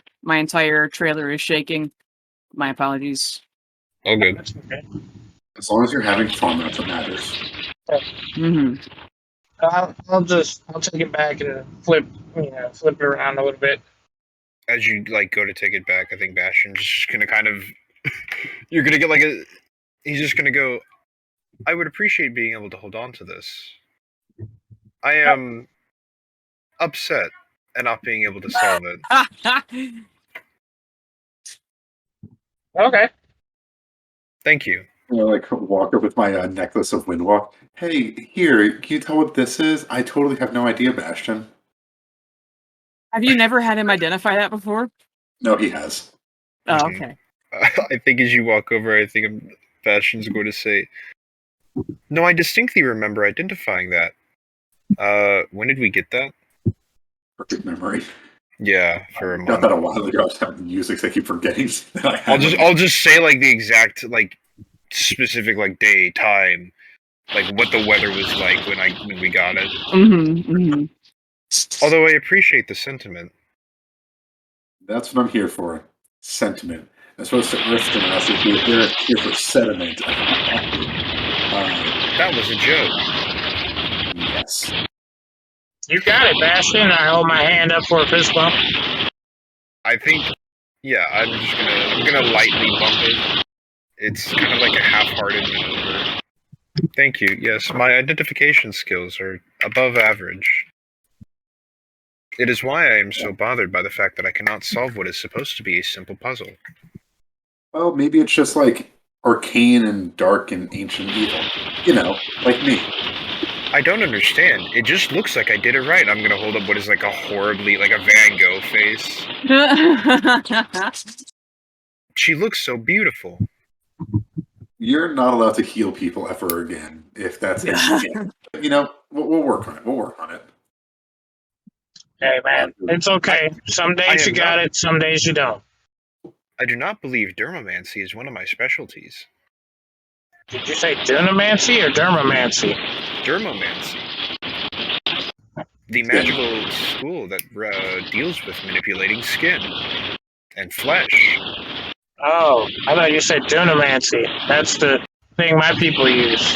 trailer is shaking. My apologies. All good. That's okay. As long as you're having fun, that's what matters. Mm-hmm. I'll take it back and flip it around a little bit. As you like go to take it back, I think Bastion's just gonna kind of you're gonna get like a he's just gonna go, I would appreciate being able to hold on to this. I am upset at not being able to solve it. Okay. Thank you. Like walk up with my necklace of Windwalk. Hey, here, can you tell what this is? I totally have no idea, Bastion. Have you never had him identify that before? No, he has. Oh, Mhm. okay. I think as you walk over, I think Bastion's going to say, no, I distinctly remember identifying that. When did we get that? Perfect memory. Yeah, for a Got month. that a while ago. I was having music, so I keep forgetting that I had it. I'll just say like the exact like specific like day, time, like what the weather was like when we got it. Mm-hmm. Mm-hmm. Although I appreciate the sentiment. That's what I'm here for. Sentiment. As opposed to earth generosity, they're here for sediment. That was a joke. Yes. You got it, Bastion. I hold my hand up for a fist bump. I think, yeah, I'm gonna lightly bump it. It's kind of like a half-hearted maneuver. Thank you. Yes, my identification skills are above average. It is why I am so bothered by the fact that I cannot solve what is supposed to be a simple puzzle. Well, maybe it's just like arcane and dark and ancient evil. You know, like me. I don't understand. It just looks like I did it right. I'm gonna hold up what is like a horribly, like a Van Gogh face. She looks so beautiful. You're not allowed to heal people ever again if that's how you get. You know, we'll work on it. We'll work on it. Hey, man, it's okay. Some days you got it, some days you don't. I do not believe dermomancy is one of my specialties. Did you say Dunamancy or Dermomancy? Dermomancy. The magical school that deals with manipulating skin and flesh. Oh, I thought you said Dunamancy. That's the thing my people use.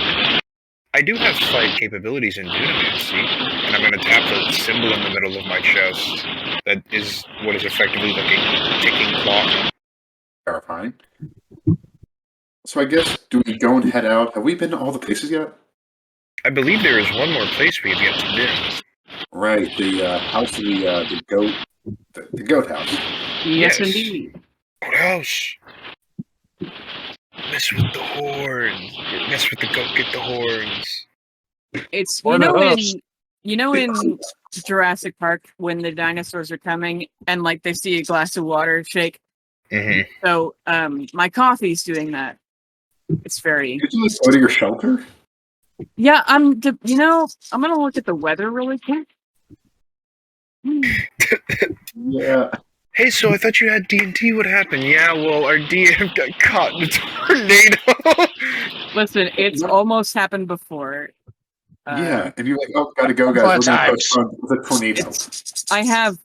I do have slight capabilities in Dunamancy, and I'm going to tap the symbol in the middle of my chest that is what is effectively like a ticking clock. Terrifying. So I guess, do we go and head out? Have we been to all the places yet? I believe there is one more place we have yet to visit. Right, the house of the goat, the goat house. Yes, Yes. indeed. What else? mess with the horns. Mess with the goat, get the horns. It's Or the hoofs. in Jurassic Park when the dinosaurs are coming and like they see a glass of water shake. Mm-hmm. So my coffee's doing that. It's very Did you just go to your shelter? yeah. I'm gonna look at the weather really quick. Yeah. Hey, so I thought you had D&D. What happened? Yeah, well, our DM got caught in a tornado. Listen, it's almost happened before. Yeah, and you're like, oh, gotta go, guys. We're gonna postpone the tornado.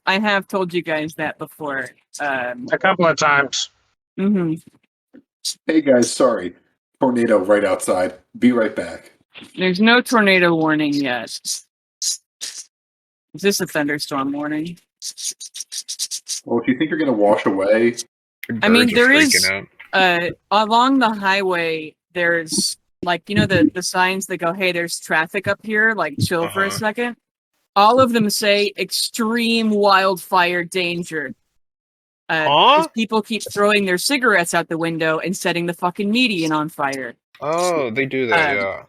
I have told you guys that before. A couple of times. Mhm. Hey guys, sorry. Tornado right outside. Be right back. There's no tornado warning yet. Is this a thunderstorm warning? Well, if you think you're gonna wash away, I mean, Birds are there freaking is out. along the highway. There's like the signs that go, "Hey, there's traffic up here. Like, chill for a Uh-huh. second." All of them say extreme wildfire danger. Because people keep throwing their cigarettes out the window and setting the fucking median on fire. Oh, they do that, yeah.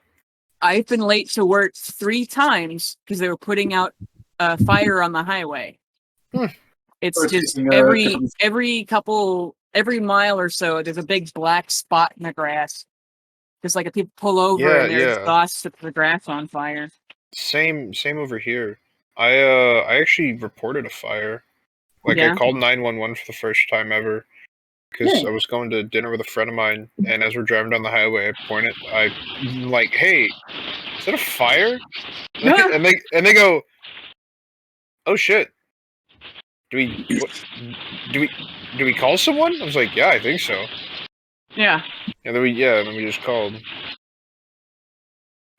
I've been late to work 3 times because they were putting out fire on the highway. It's Or just taking, every mile or so, there's a big black spot in the grass. Just like if people pull over Yeah, and their yeah. exhaust sets the grass on fire. Same over here. I actually reported a fire. Like, I Yeah. called 911 for the first time ever. Because I was going to dinner with a friend of mine, and as we're driving down the highway, I'm like, hey, is that a fire? and they go, oh shit. Do we call someone? I was like, yeah, I think so. Yeah. And then we just called.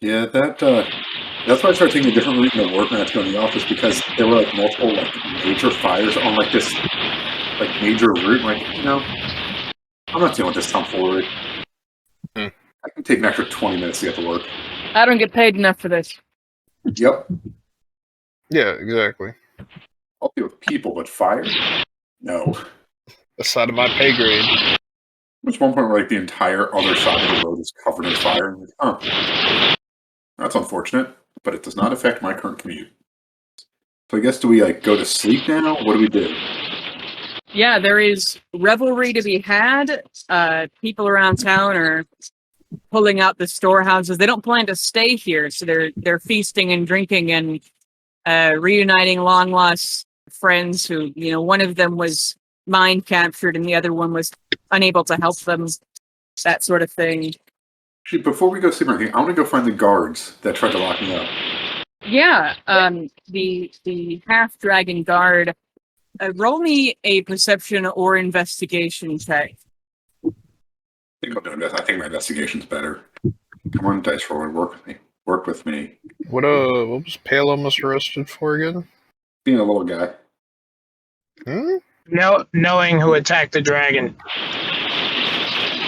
yeah, that's why I started taking a different route in the work when I had to go in the office because there were like multiple like major fires on like this like major route. Like, I'm not dealing with this tomfoolery. Hmm. I can take an extra 20 minutes to get to work. I don't get paid enough for this. Yep. Yeah, exactly. I'll deal with people, but fire? No. That's side of my pay grade. There's one point where like the entire other side of the road is covered in fire. And I'm like, that's unfortunate, but it does not affect my current commute. So I guess do we like go to sleep now? What do we do? Yeah, there is revelry to be had. People around town are pulling out the storehouses. They don't plan to stay here, so they're feasting and drinking and reuniting long lost friends who, one of them was mind captured and the other one was unable to help them. That sort of thing. Actually, before we go sleep or anything, I want to go find the guards that tried to lock me up. Yeah, the half dragon guard. Roll me a perception or investigation check. I think I'll do this. I think my investigation's better. Come on, dice roller, work with me. Work with me. What was Pale almost arrested for again? Being a little guy. Knowing who attacked the dragon.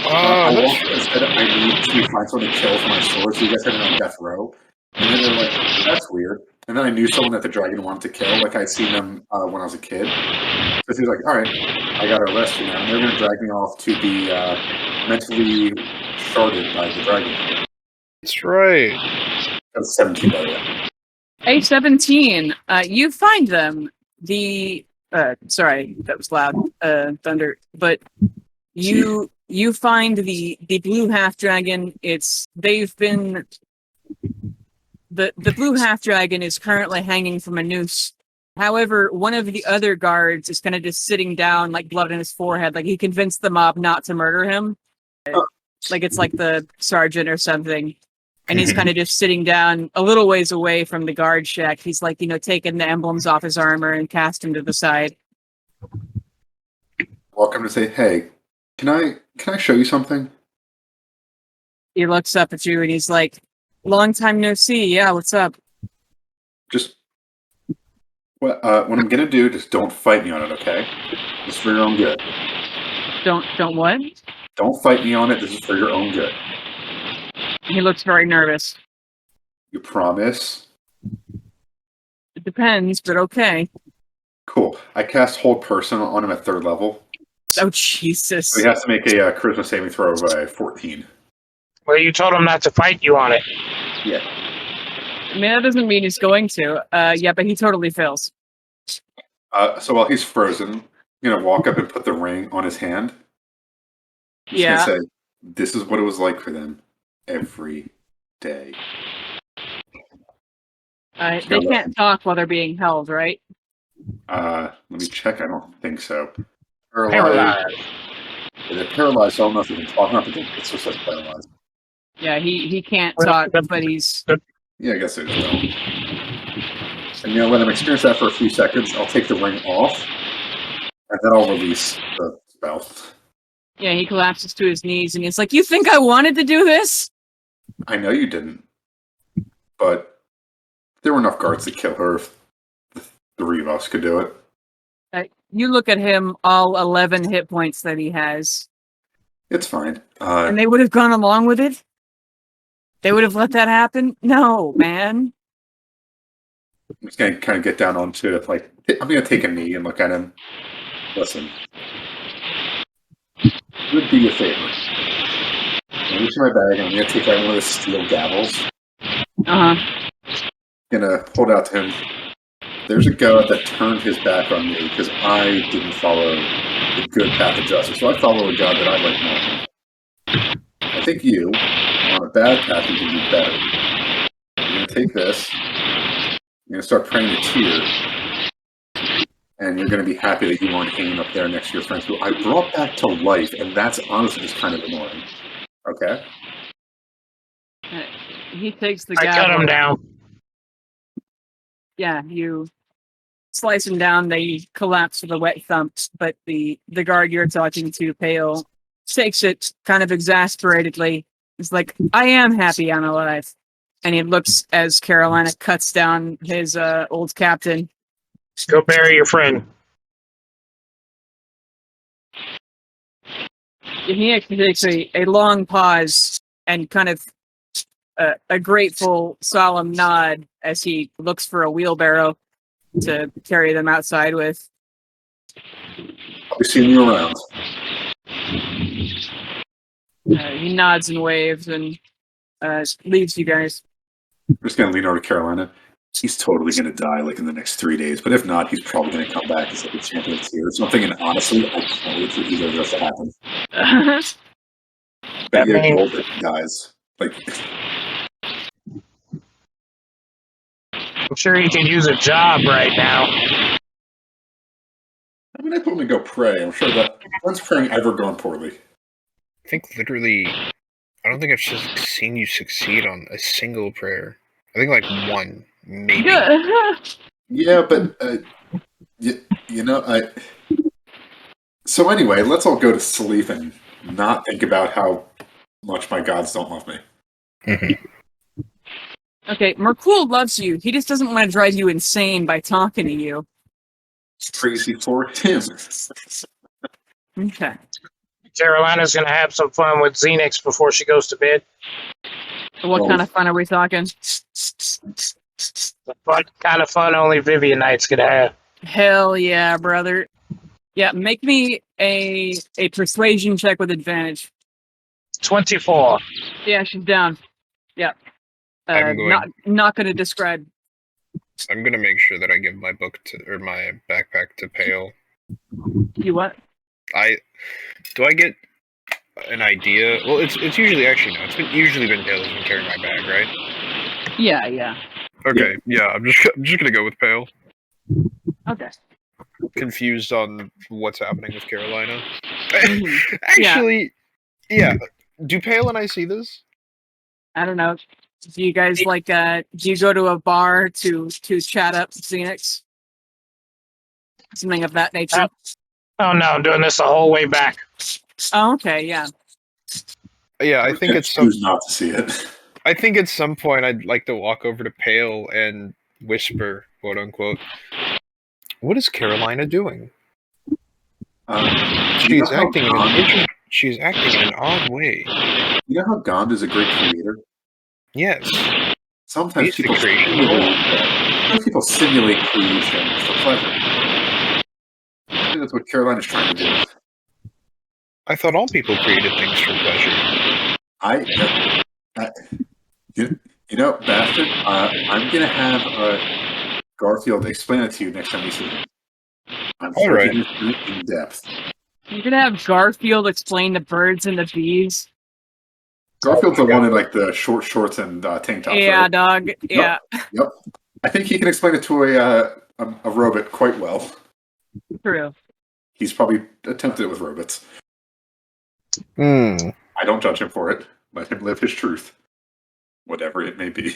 I walked and said I need to find someone to kill for my sword, so you guys had it on death row. And then they're like, that's weird. And then I knew someone that the dragon wanted to kill. Like, I'd seen them when I was a kid. So he was like, all right, I got to arrest you now. And they're going to drag me off to be mentally sharded by the dragon. That's right. That was 17, by the way. A17. You find them. Sorry, that was loud. Thunder. But you find the blue half dragon. The blue half dragon is currently hanging from a noose. However, one of the other guards is kind of just sitting down, like blood on his forehead, like he convinced the mob not to murder him. Like it's like the sergeant or something. And he's kind of just sitting down a little ways away from the guard shack. He's like, taking the emblems off his armor and cast him to the side. Welcome to say, hey, can I show you something? He looks up at you and he's like, long time no see. Yeah, what's up? Just what I'm gonna do, just don't fight me on it, okay? This is for your own good. Don't what? Don't fight me on it. This is for your own good. He looks very nervous. You promise? It depends, but okay. Cool. I cast Hold Person on him at 3rd level. Oh, Jesus. So he has to make a charisma saving throw of 14. Well, you told him not to fight you on it. Yeah. I mean, that doesn't mean he's going to. Yeah, but he totally fails. So while he's frozen, I'm going to walk up and put the ring on his hand. He's going to say, this is what it was like for them every day. They can't talk while they're being held, right? Let me check. I don't think so. Paralyzed. They're paralyzed, so I don't know if they can talk. Not that it's just like paralyzed. Yeah, he can't talk, but he's... Yeah, I guess they just don't. And let him experience that for a few seconds. I'll take the ring off, and then I'll release the spell. Yeah, he collapses to his knees, and he's like, you think I wanted to do this? I know you didn't. But there were enough guards to kill her if the three of us could do it. You look at him, all 11 hit points that he has. It's fine. And they would have gone along with it? They would have let that happen? No, man. I'm just going to kind of get down onto it. Like, I'm going to take a knee and look at him. Listen. It would be a favor. I'm reaching my bag and I'm going to take out one of the steel gavels. Uh-huh. I'm going to hold out to him. There's a god that turned his back on me because I didn't follow the good path of justice. So I follow a god that I like more. I think you, on a bad path, you can do better. You're going to take this. You're going to start praying a tear. And you're going to be happy that you weren't hanging up there next to your friends who I brought back to life. And that's honestly just kind of annoying. Okay? He takes the gavel. I cut him down. Yeah, you slice them down, they collapse with a wet thump, but the guard you're talking to, Pale, takes it kind of exasperatedly. He's like, I am happy I'm alive. And he looks as Carolina cuts down his old captain. Go bury your friend. And he actually takes a long pause and kind of a grateful, solemn nod as he looks for a wheelbarrow to carry them outside with. I'll be seeing you around. He nods and waves and leaves you guys. I'm just going to lean over to Carolina. He's totally going to die like in the next 3 days, but if not, he's probably going to come back as like a champion of tears. So I'm thinking, honestly, I can't wait for either of those to happen. That Maybe a means- gold guys. Like, I'm sure he could use a job right now. I mean, I told him to go pray. I'm sure that when's praying ever gone poorly? I think literally, I don't think I've just seen you succeed on a single prayer. I think like one, maybe. Yeah, but I. So anyway, let's all go to sleep and not think about how much my gods don't love me. Mm-hmm. Okay, Merkul loves you. He just doesn't want to drive you insane by talking to you. It's crazy for him. Okay. Carolina's going to have some fun with Xenix before she goes to bed. What kind of fun are we talking? The kind of fun only Vivian Knight's going to have. Hell yeah, brother. Yeah, make me a persuasion check with advantage. 24. Yeah, she's down. Yeah. Not going to describe. I'm gonna make sure that I give my book or my backpack to Pale. You what? Do I get an idea? Well, it's usually actually no. It's usually been Pale who's been carrying my bag, right? Yeah. Okay, yeah. I'm just gonna go with Pale. Okay. Confused on what's happening with Carolina. Mhm. Actually, yeah. Do Pale and I see this? I don't know. Do you guys like? Do you go to a bar to chat up Xenix? Something of that nature. Oh no, I'm doing this the whole way back. Oh, okay, yeah. Yeah, I think it's some. Choose not to see it. I think at some point I'd like to walk over to Pale and whisper, quote unquote, "What is Carolina doing? She's acting in an odd way." You know how Gond is a great creator? Yes. Sometimes He's the creation. people simulate creation for pleasure. I think that's what Carolina's trying to do. I thought all people created things for pleasure. Bastard, I'm going to have Garfield explain it to you next time we see him. I'm All sure right. he can do it in depth. You're gonna have Garfield explain the birds and the bees. Garfield's the one in like the short shorts and tank tops. Yeah, right? dog. Yeah. Yep. I think he can explain it to a robot quite well. True. He's probably attempted it with robots. Hmm. I don't judge him for it. Let him live his truth, whatever it may be.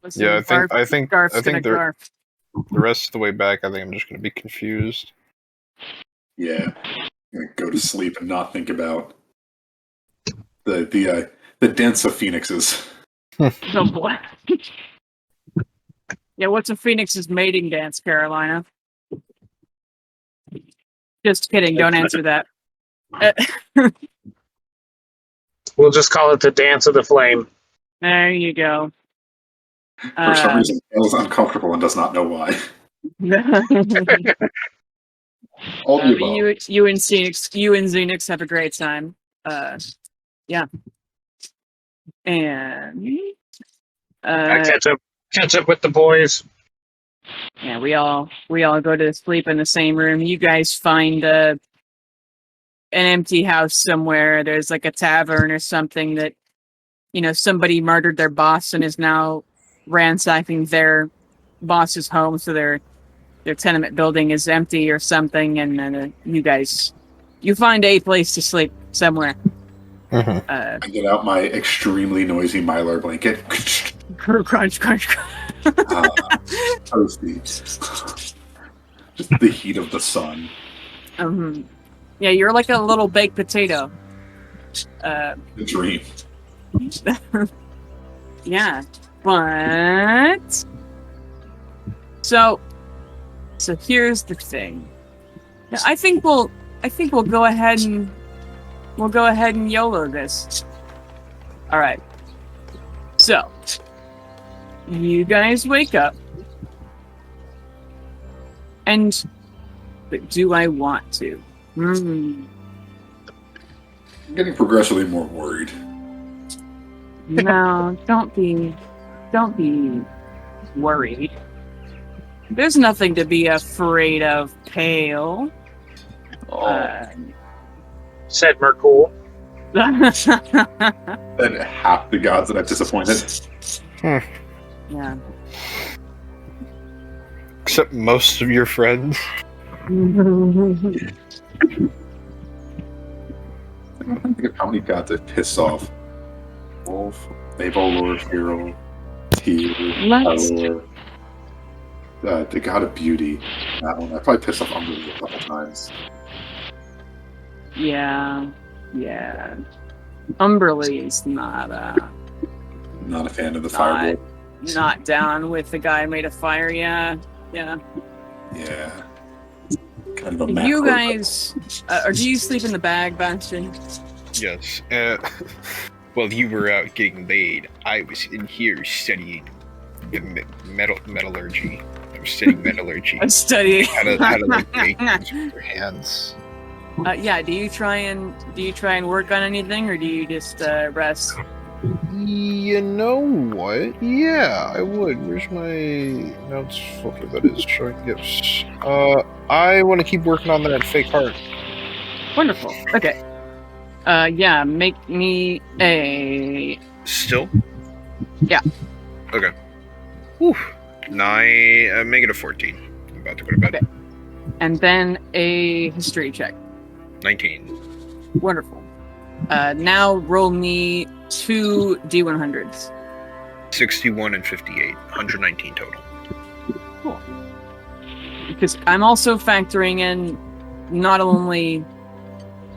Listen, Yeah, I think Garf's gonna the Garf. rest of the way back, I think I'm just going to be confused. Yeah, go to sleep and not think about the dance of phoenixes. Oh boy. Yeah, what's a phoenix's mating dance, Carolina? Just kidding. Don't answer that. We'll just call it the Dance of the Flame. There you go. For some reason, Elle's uncomfortable and does not know why. All the above. you and Xenix have a great time. Yeah. And I catch up with the boys. yeah, we all go to sleep in the same room. You guys find an empty house somewhere. There's like a tavern or something that somebody murdered their boss and is now ransacking their boss's home, so their tenement building is empty or something, and then you find a place to sleep somewhere. Mhm. I get out my extremely noisy Mylar blanket. Crunch, crunch, crunch. Toasty. Just the heat of the sun. Yeah, you're like a little baked potato. The dream. Yeah, but so here's the thing. I think we'll go ahead and YOLO this. All right. So you guys wake up, but do I want to? I'm getting progressively more worried. No, don't be worried. There's nothing to be afraid of, Pale. Said Mercool. Then half the gods that I've disappointed. Yeah. Except most of your friends. I don't think of how many gods I've pissed off. Wolf, Lord, Hero, Tear, Power, the God of Beauty. That one. I probably pissed off Umberly a couple times. Yeah. Umberly is not Not a fan of the Firebolt. not down with the guy made of fire. Yeah. Yeah. Kind of a You guys, or do you sleep in the bag, Bastion? Yes. While you were out getting laid, I was in here studying the metallurgy. I was studying metallurgy. I'm studying. How to like make things with your hands. Yeah. Do you try and work on anything, or do you just rest? You know what? Yeah, I would. Where's my notes folder that is showing gifts? I want to keep working on that fake heart. Wonderful. Okay. Yeah. Make me a. Still? Yeah. Okay. Whew. Make it a 14. I'm about to go to bed. Okay. And then a history check. 19. Wonderful. Now roll me 2 D100s. 61 and 58. 119 total. Cool. Because I'm also factoring in not only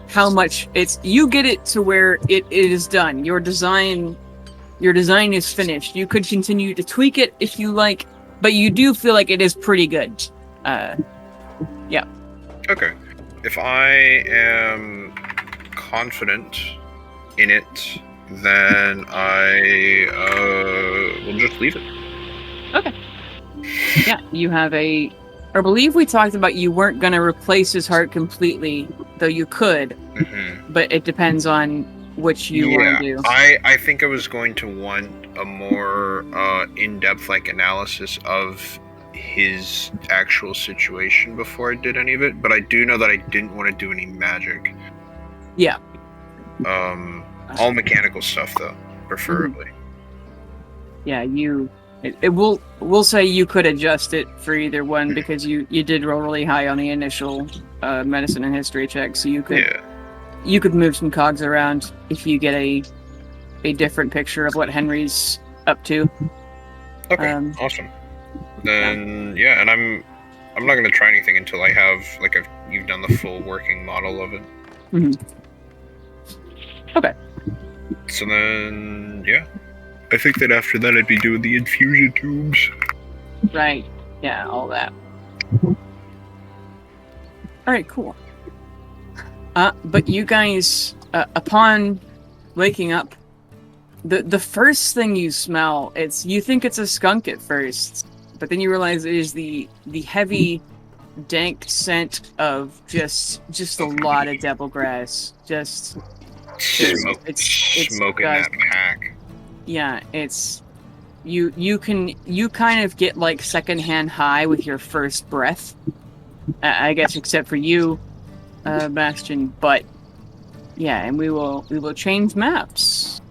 how much you get it to where it is done. Your design is finished. You could continue to tweak it if you like, but you do feel like it is pretty good. Yeah. Okay. If I am confident in it, then I will just leave it. Okay. Yeah, you have I believe we talked about you weren't going to replace his heart completely though you could, but it depends on which you want to do. I think I was going to want a more in-depth analysis of his actual situation before I did any of it, but I do know that I didn't want to do any magic. Yeah. All mechanical stuff though, preferably. Yeah, we'll say you could adjust it for either one because you did roll really high on the initial medicine and history check, so you could move some cogs around if you get a different picture of what Henry's up to. Okay, awesome. Then and I'm not gonna try anything until I have you've done the full working model of it. Okay. So then I think that after that I'd be doing the infusion tubes. Right. Yeah, all that. Alright, cool. But you guys, upon waking up, the first thing you smell, you think it's a skunk at first, but then you realize it is the heavy, dank scent of just a lot of devil grass. It's smoking that pack. Yeah, you kind of get secondhand high with your first breath. I guess except for you, Bastion, but yeah, and we will change maps.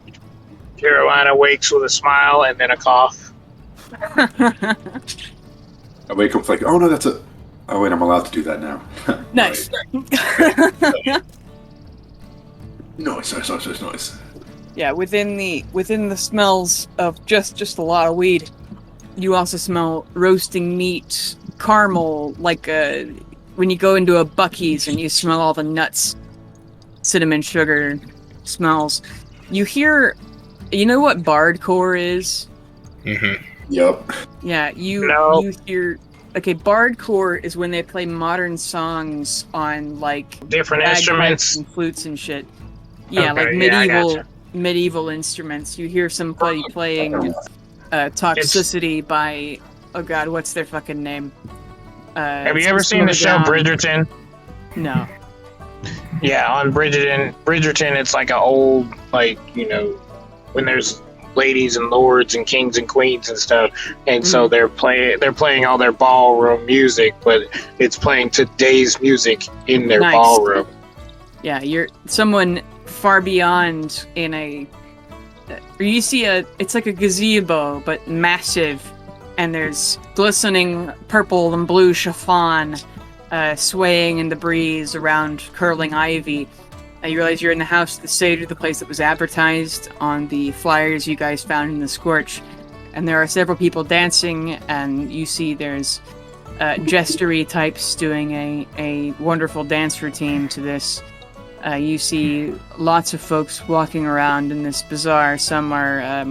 Carolina wakes with a smile and then a cough. I wake up oh no, that's a... Oh wait, I'm allowed to do that now. Nice. Nice. Yeah, within the smells of just a lot of weed, you also smell roasting meat, caramel, when you go into a Buc-ee's and you smell all the nuts, cinnamon, sugar smells. You know what bardcore is? Mm-hmm. Yep. Yeah, you hear... Okay, bardcore is when they play modern songs on different instruments and flutes and shit. Yeah, okay, medieval instruments. You hear somebody playing Toxicity by... Oh god, what's their fucking name? Have you ever seen the show Bridgerton? No. Yeah, on Bridgerton, it's an old, when there's ladies and lords and kings and queens and stuff, and so they're playing all their ballroom music, but it's playing today's music in their ballroom. Yeah, you're someone far beyond you see it's like a gazebo, but massive, and there's glistening purple and blue chiffon swaying in the breeze around curling ivy. You realize you're in the house of the satyr, the place that was advertised on the flyers you guys found in the Scorch, and there are several people dancing, and you see there's jestery types doing a wonderful dance routine to this. You see lots of folks walking around in this bazaar. Some are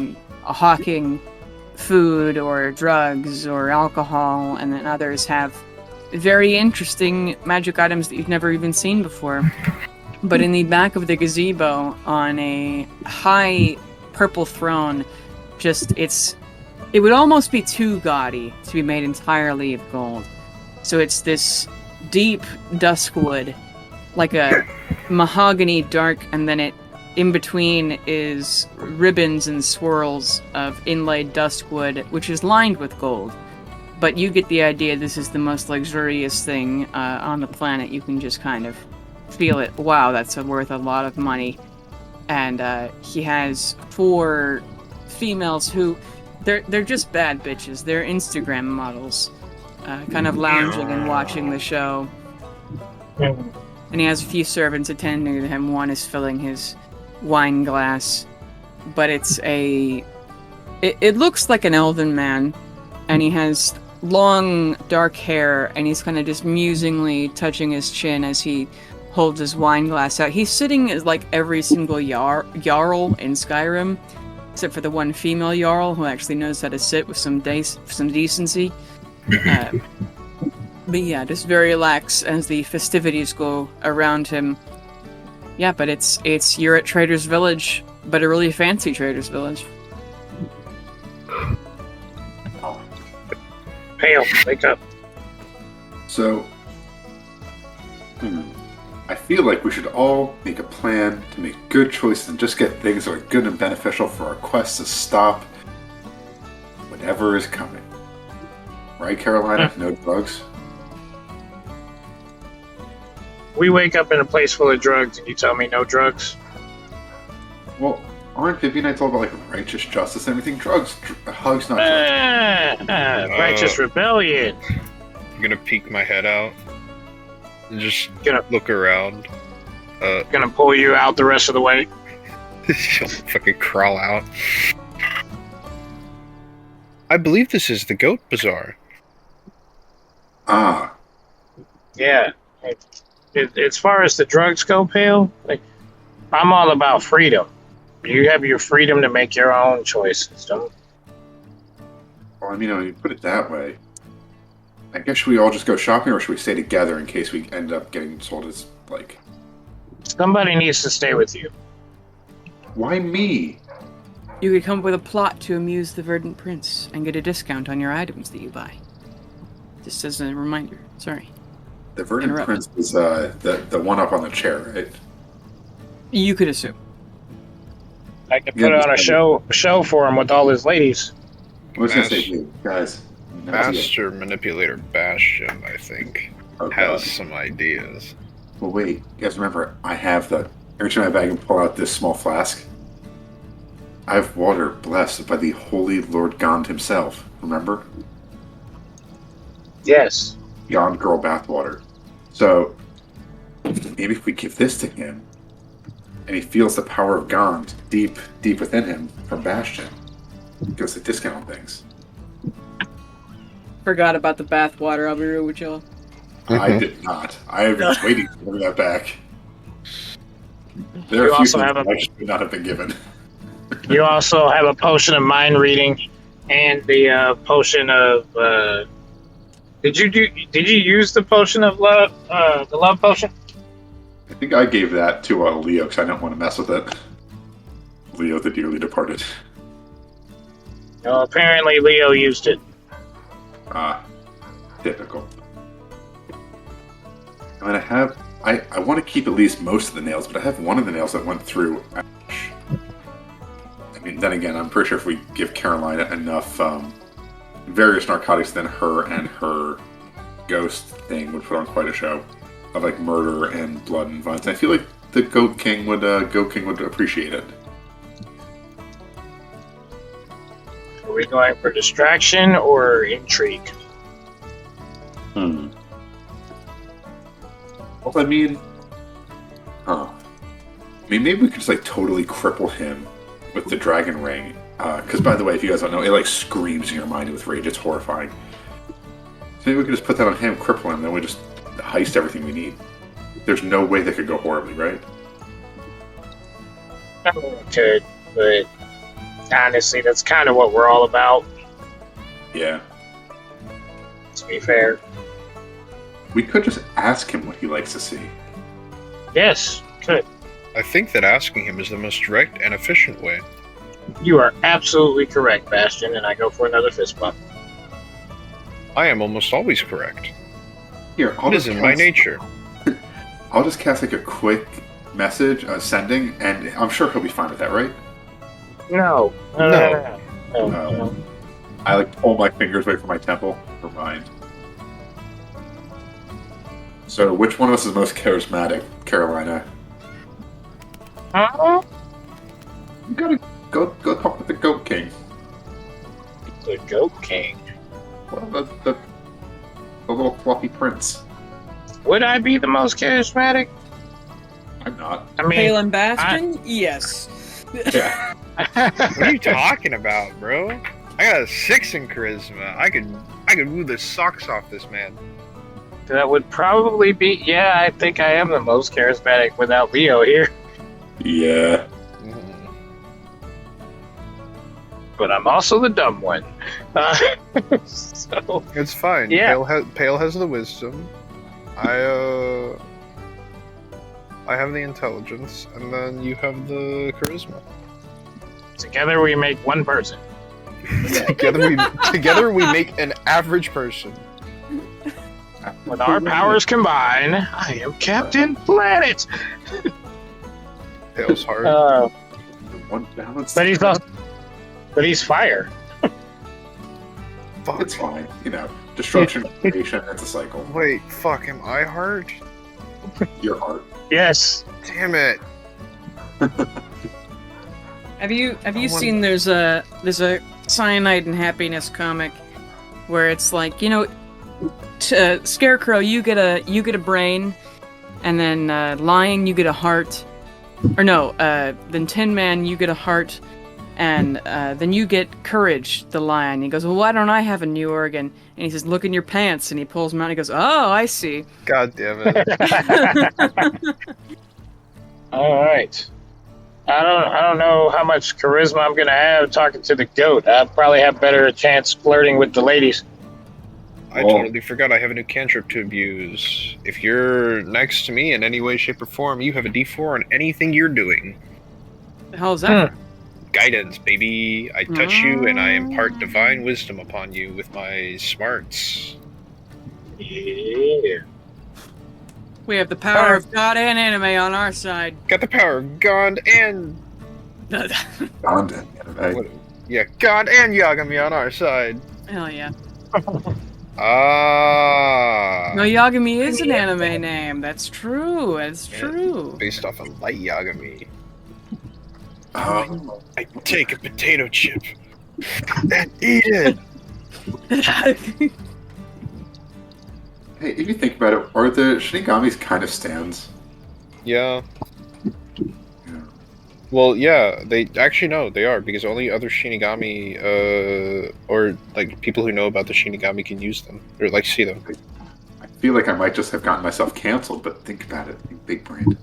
hawking food or drugs or alcohol, and then others have very interesting magic items that you've never even seen before. But in the back of the gazebo, on a high purple throne, it would almost be too gaudy to be made entirely of gold. So it's this deep duskwood, like a mahogany dark, and then in between is ribbons and swirls of inlaid duskwood, which is lined with gold. But you get the idea this is the most luxurious thing on the planet. You can just kind of feel it. Wow, that's worth a lot of money. And he has 4 females who they're just bad bitches. They're Instagram models, kind of lounging and watching the show. And he has a few servants attending to him. One is filling his wine glass, but it looks like an elven man, and he has long dark hair, and he's kind of just musingly touching his chin as he holds his wine glass out. He's sitting as every single Jarl in Skyrim, except for the one female Jarl who actually knows how to sit with some decency. But yeah, just very relaxed as the festivities go around him. Yeah, but you're at Trader's Village, but a really fancy Trader's Village. Pale, wake up. So, I feel like we should all make a plan to make good choices and just get things that are good and beneficial for our quest to stop whatever is coming. Right, Carolina? No drugs? We wake up in a place full of drugs, and you tell me no drugs? Well, aren't Vivianites all about like righteous justice and everything? Drugs, hugs, not drugs. Righteous rebellion. I'm gonna peek my head out and just Gonna- look around. Gonna pull you out the rest of the way. She'll fucking crawl out. I believe this is the Goat Bazaar. Ah, Yeah. As far as the drugs go, Pale, like, I'm all about freedom. You have your freedom to make your own choices, don't? well, I mean, when you put it that way, I guess should we all just go shopping or should we stay together in case we end up getting sold as, like... Somebody needs to stay with you. Why me? You could come up with a plot to amuse the Verdant Prince and get a discount on your items that you buy. Just as a reminder. Sorry. The Verdant Interrupt. Prince is the one up on the chair, right? You could assume. I could put on a show for him with all his ladies. I was going to say, dude, guys. Master Manipulator Bastion, I think, has some ideas. Well, wait. You guys remember, I have the... Every time I bag and pull out this small flask, I have water blessed by the Holy Lord Gond himself. Remember? Yes. Gond Girl bathwater. So, maybe if we give this to him, and he feels the power of Gond deep within him from Bastion, he goes to discount on things. Forgot about the bathwater, I'll be real with y'all. I did not. I have been waiting to bring that back. There You are a few also things have a- that I should not have been given. You also have a potion of mind reading and the potion of. Did you use the potion of love? The love potion? I think I gave that to Leo because I didn't want to mess with it. Leo, the dearly departed. No, apparently Leo used it. Ah, typical. I mean, I want to keep at least most of the nails, but I have one of the nails that went through Ash. I mean, then again, I'm pretty sure if we give Carolina enough various narcotics, then her and her ghost thing would put on quite a show of like murder and blood and violence. I feel like the Goat King would appreciate it. Are we going for distraction or intrigue? Well, I mean, maybe we could just like totally cripple him with the dragon ring. Because by the way, if you guys don't know, it like screams in your mind with rage. It's horrifying. So maybe we could just put that on him, cripple him, then we just heist everything we need. There's no way that could go horribly, right? I mean, it could, but honestly, that's kind of what we're all about, Yeah. to be fair. We could just ask him what he likes to see. Yes, could. I think that asking him is the most direct and efficient way. You are absolutely correct, Bastion, and I go for another fist bump. I am almost always correct. Here, It is in my nature. I'll just cast like a quick message, sending, and I'm sure he'll be fine with that, right? No. No. I like pull my fingers away from my temple. Never mind. So, which one of us is most charismatic, Carolina? Huh? You gotta go talk with the Goat King. The Goat King. Well, the little fluffy prince. Would I be the most charismatic? I'm not. I mean, Pale and Bastion? Yes. Yeah. What are you talking about, bro? I got a 6 in charisma. I could woo the socks off this man. that would probably be. Yeah, I think I am the most charismatic without Leo here. Yeah. But I'm also the dumb one. So It's fine. Yeah. Pale has the wisdom. I have the intelligence, and then you have the charisma. together we make one person. Together we make an average person. After With our powers combined, I am Captain Planet. Tails hard. One balance. But he's fire. Fuck. It's fine. Destruction, creation, it's a cycle. Wait, fuck, am I hard? Your heart. Yes. Damn it. Have you seen there's a Cyanide and Happiness comic where it's like, Scarecrow, you get a brain, and then Lion, you get a heart, or no, then Tin Man, you get a heart, and then you get Courage, the lion. He goes, well, why don't I have a new organ? And he says, look in your pants, and he pulls them out. And he goes, oh, I see. God damn it. All right. I don't know how much charisma I'm gonna have talking to the goat. I probably have better chance flirting with the ladies. I totally forgot I have a new cantrip to abuse. If you're next to me in any way, shape, or form, you have a D4 on anything you're doing. The hell is that? Guidance, baby. I touch you and I impart divine wisdom upon you with my smarts. Yeah. We have the power of God and anime on our side. Got the power of God and... Bond and anime. Yeah, God and Yagami on our side. Hell yeah. Ah. No, Yagami is an anime name. That's true. That's true. Based off of Light Yagami. Oh, I take a potato chip and eat it. hey, if you think about it, are the Shinigamis kind of stands? Yeah. Yeah. Well, yeah, they actually no, they are, because only other Shinigami, or like people who know about the Shinigami can use them or like see them. I feel like I might just have gotten myself canceled, but think about it, big brain.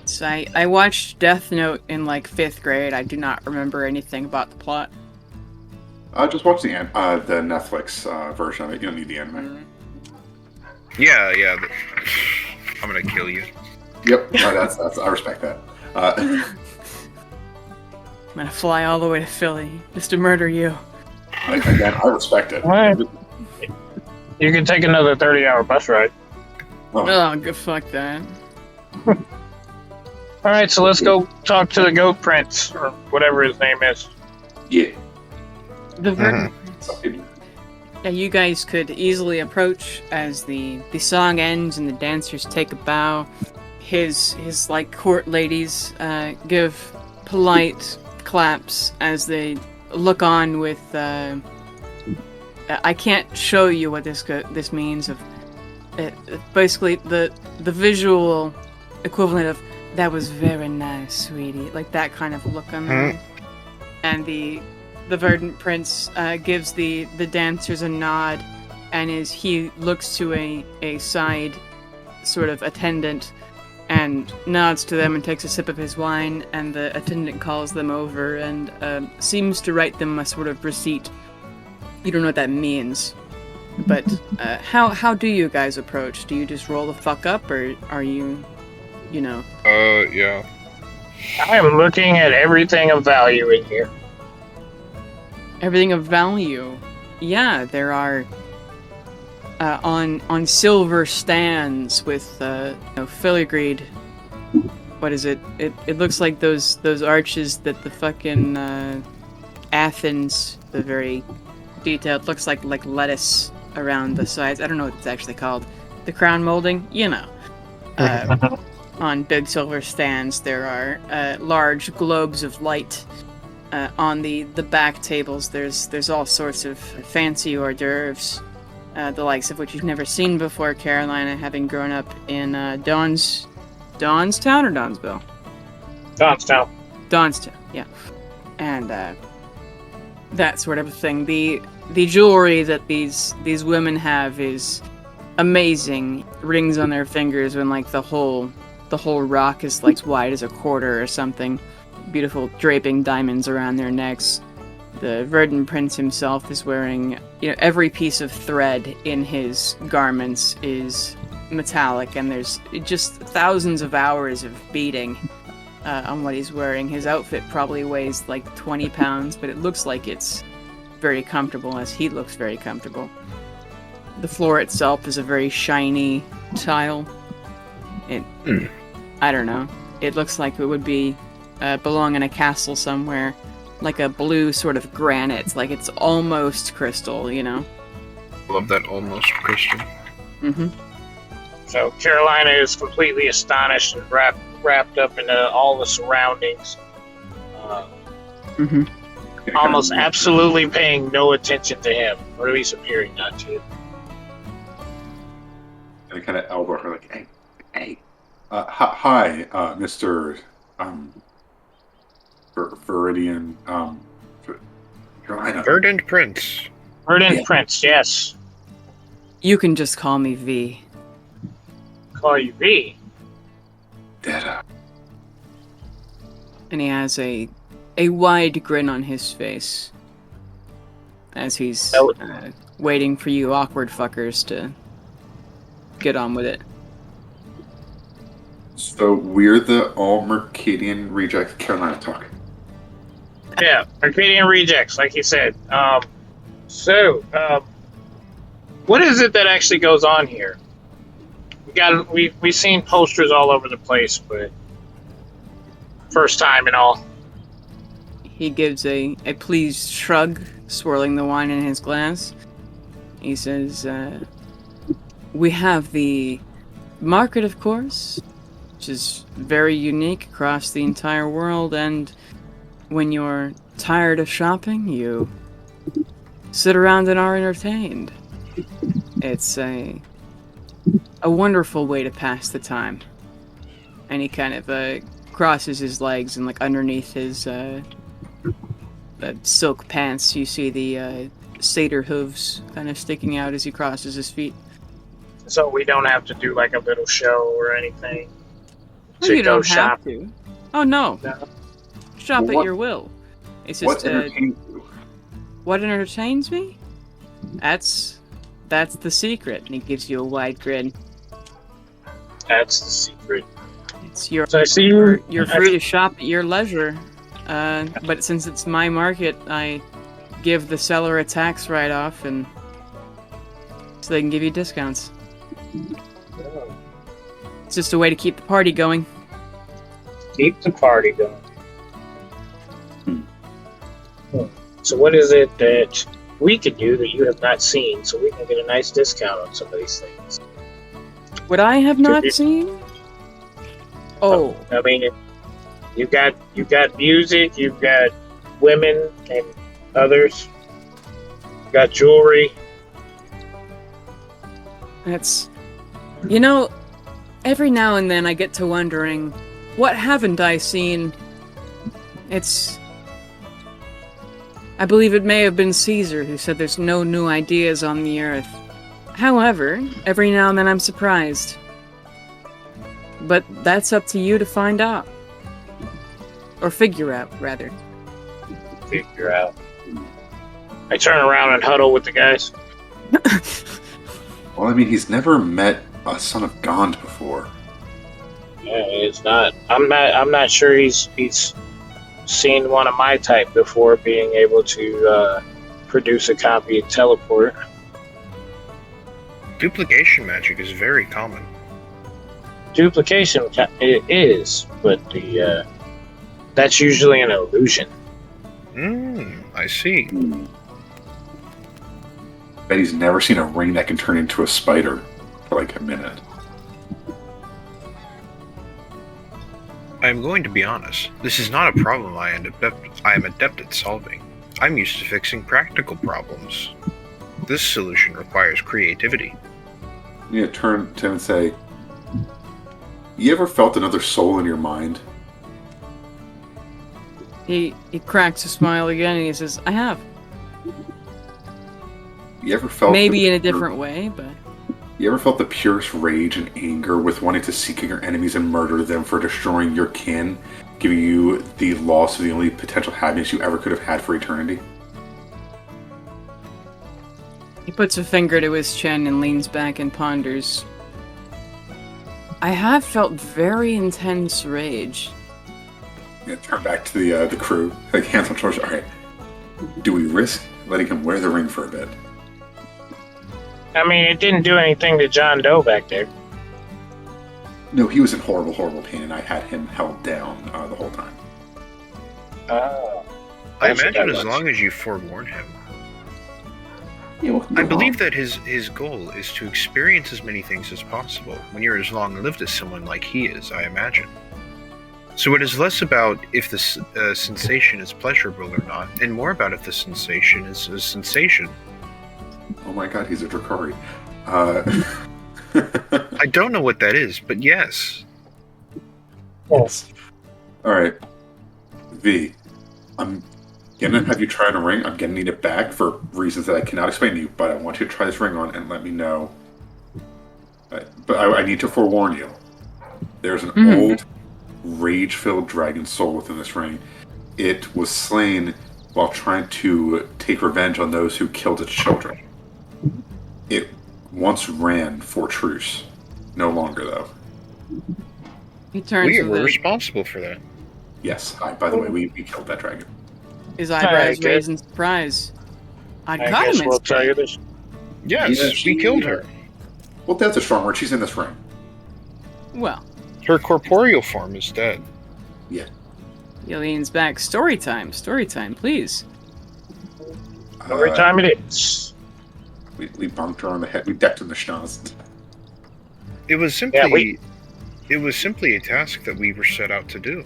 So I watched Death Note in like 5th grade. I do not remember anything about the plot. Just watch the Netflix version of it. You don't need the anime. Yeah. I'm gonna kill you. Yep, that's I respect that. I'm gonna fly all the way to Philly just to murder you. Again, I respect it. Right. You can take another 30-hour bus ride. Oh, good fuck that. All right, so let's go talk to the goat prince, or whatever his name is. Yeah. The Verdant Prince. Yeah, you guys could easily approach as the song ends and the dancers take a bow. His like court ladies give polite claps as they look on with. I can't show you what this means. Basically the visual equivalent of "that was very nice, sweetie," like that kind of look on there. And the Verdant Prince gives the dancers a nod, and he looks to a side sort of attendant and nods to them and takes a sip of his wine, and the attendant calls them over and seems to write them a sort of receipt. You don't know what that means, but how do you guys approach? Do you just roll the fuck up, or are you, Yeah. I am looking at everything of value in here. Everything of value? Yeah, there are on silver stands with filigreed. What is it? It looks like those arches that the fucking Athens, the very detailed, looks like lettuce around the sides. I don't know what it's actually called. The crown molding, on big silver stands there are large globes of light. On the back tables, there's all sorts of fancy hors d'oeuvres, the likes of which you've never seen before, Carolina, having grown up in Dawnstown or Dawnsville? Johnstown. Dawnstown, yeah. And that sort of thing. The jewelry that these women have is amazing. Rings on their fingers when like the whole rock is like wide as a quarter or something. Beautiful draping diamonds around their necks. The Verdant Prince himself is wearing, every piece of thread in his garments is metallic, and there's just thousands of hours of beating on what he's wearing. His outfit probably weighs like 20 pounds, but it looks like it's very comfortable, as he looks very comfortable. The floor itself is a very shiny tile. I don't know. It looks like it would be belong in a castle somewhere, like a blue sort of granite. Like it's almost crystal, you know. Love that almost crystal. Mm-hmm. So Carolina is completely astonished and wrapped up into all the surroundings. Mm-hmm. Almost absolutely paying no attention to him, or at least appearing not to. And I kind of elbow her like, hey. Hi, Mr. Viridian, Carolina. Verdant Prince. Verdant Prince, yes. You can just call me V. Call you V. Data. And he has a wide grin on his face as he's waiting for you awkward fuckers to get on with it. So we're the all Mercadian reject Carolina talk. Yeah, Arcadian rejects, like you said. What is it that actually goes on here? We've seen posters all over the place, but first time and all. He gives a pleased shrug, swirling the wine in his glass. He says, we have the market, of course, which is very unique across the entire world, and when you're tired of shopping, you sit around and are entertained. It's a wonderful way to pass the time. And he kind of crosses his legs, and like underneath his silk pants, you see the satyr hooves kind of sticking out as he crosses his feet. So we don't have to do like a little show or anything. Well, you don't have to. Oh no. No. Shop Well, at your will. It's just What entertains you? what entertains me? That's the secret. And he gives you a wide grin. That's the secret. It's your. So I see You're free to shop at your leisure. But since it's my market, I give the seller a tax write-off, and so they can give you discounts. It's just a way to keep the party going. Keep the party going. So what is it that we could do that you have not seen, so we can get a nice discount on some of these things? What I have not seen? Oh, I mean, you've got music, you've got women and others, you've got jewelry. that's... You know, every now and then I get to wondering, what haven't I seen? I believe it may have been Caesar who said there's no new ideas on the earth. However, every now and then I'm surprised. But that's up to you to find out. Or figure out, rather. Figure out. I turn around and huddle with the guys. Well, I mean, he's never met a son of Gond before. Yeah, it's not. I'm not sure he's seen one of my type before, being able to produce a copy and teleport. Duplication magic is very common. Duplication it is, but that's usually an illusion. I see. Bet he's never seen a ring that can turn into a spider for like a minute. I am going to be honest. This is not a problem I am adept at solving. I'm used to fixing practical problems. This solution requires creativity. You turn to him and say, "You ever felt another soul in your mind?" He cracks a smile again and he says, I have. You ever felt Maybe in a different way, but... You ever felt the purest rage and anger with wanting to seek out your enemies and murder them for destroying your kin, giving you the loss of the only potential happiness you ever could have had for eternity? He puts a finger to his chin and leans back and ponders. I have felt very intense rage. You turn back to the crew, like hands on shoulders. All right, do we risk letting him wear the ring for a bit? I mean, it didn't do anything to John Doe back there. No, he was in horrible, horrible pain, and I had him held down the whole time. Oh. I That's what imagine that as was. long as you forewarn him. Yeah, well, I believe that his goal is to experience as many things as possible when you're as long-lived as someone like he is, I imagine. So it is less about if the sensation is pleasurable or not, and more about if the sensation is a sensation. Oh my god, he's a Drakari. I don't know what that is, but yes. Yes. Alright. V, I'm gonna have you try on a ring. I'm gonna need it back for reasons that I cannot explain to you, but I want you to try this ring on and let me know. But I need to forewarn you. There's an old, rage-filled dragon soul within this ring. It was slain while trying to take revenge on those who killed its children. It once ran for truce. No longer, though. He turns We to were the, responsible for that. Yes, by the way, we killed that dragon. his eyebrows Okay. raised in surprise. I'd I got guess him we'll instead. tell you this. Yes, Yeah, we she- killed her. Well, that's a strong word. She's in this ring. Well, Her corporeal form is dead. he leans back. Story time, please. Every time it is. We bumped her on the head. We decked her in the schnoz. It was simply Yeah, we- it was simply a task that we were set out to do.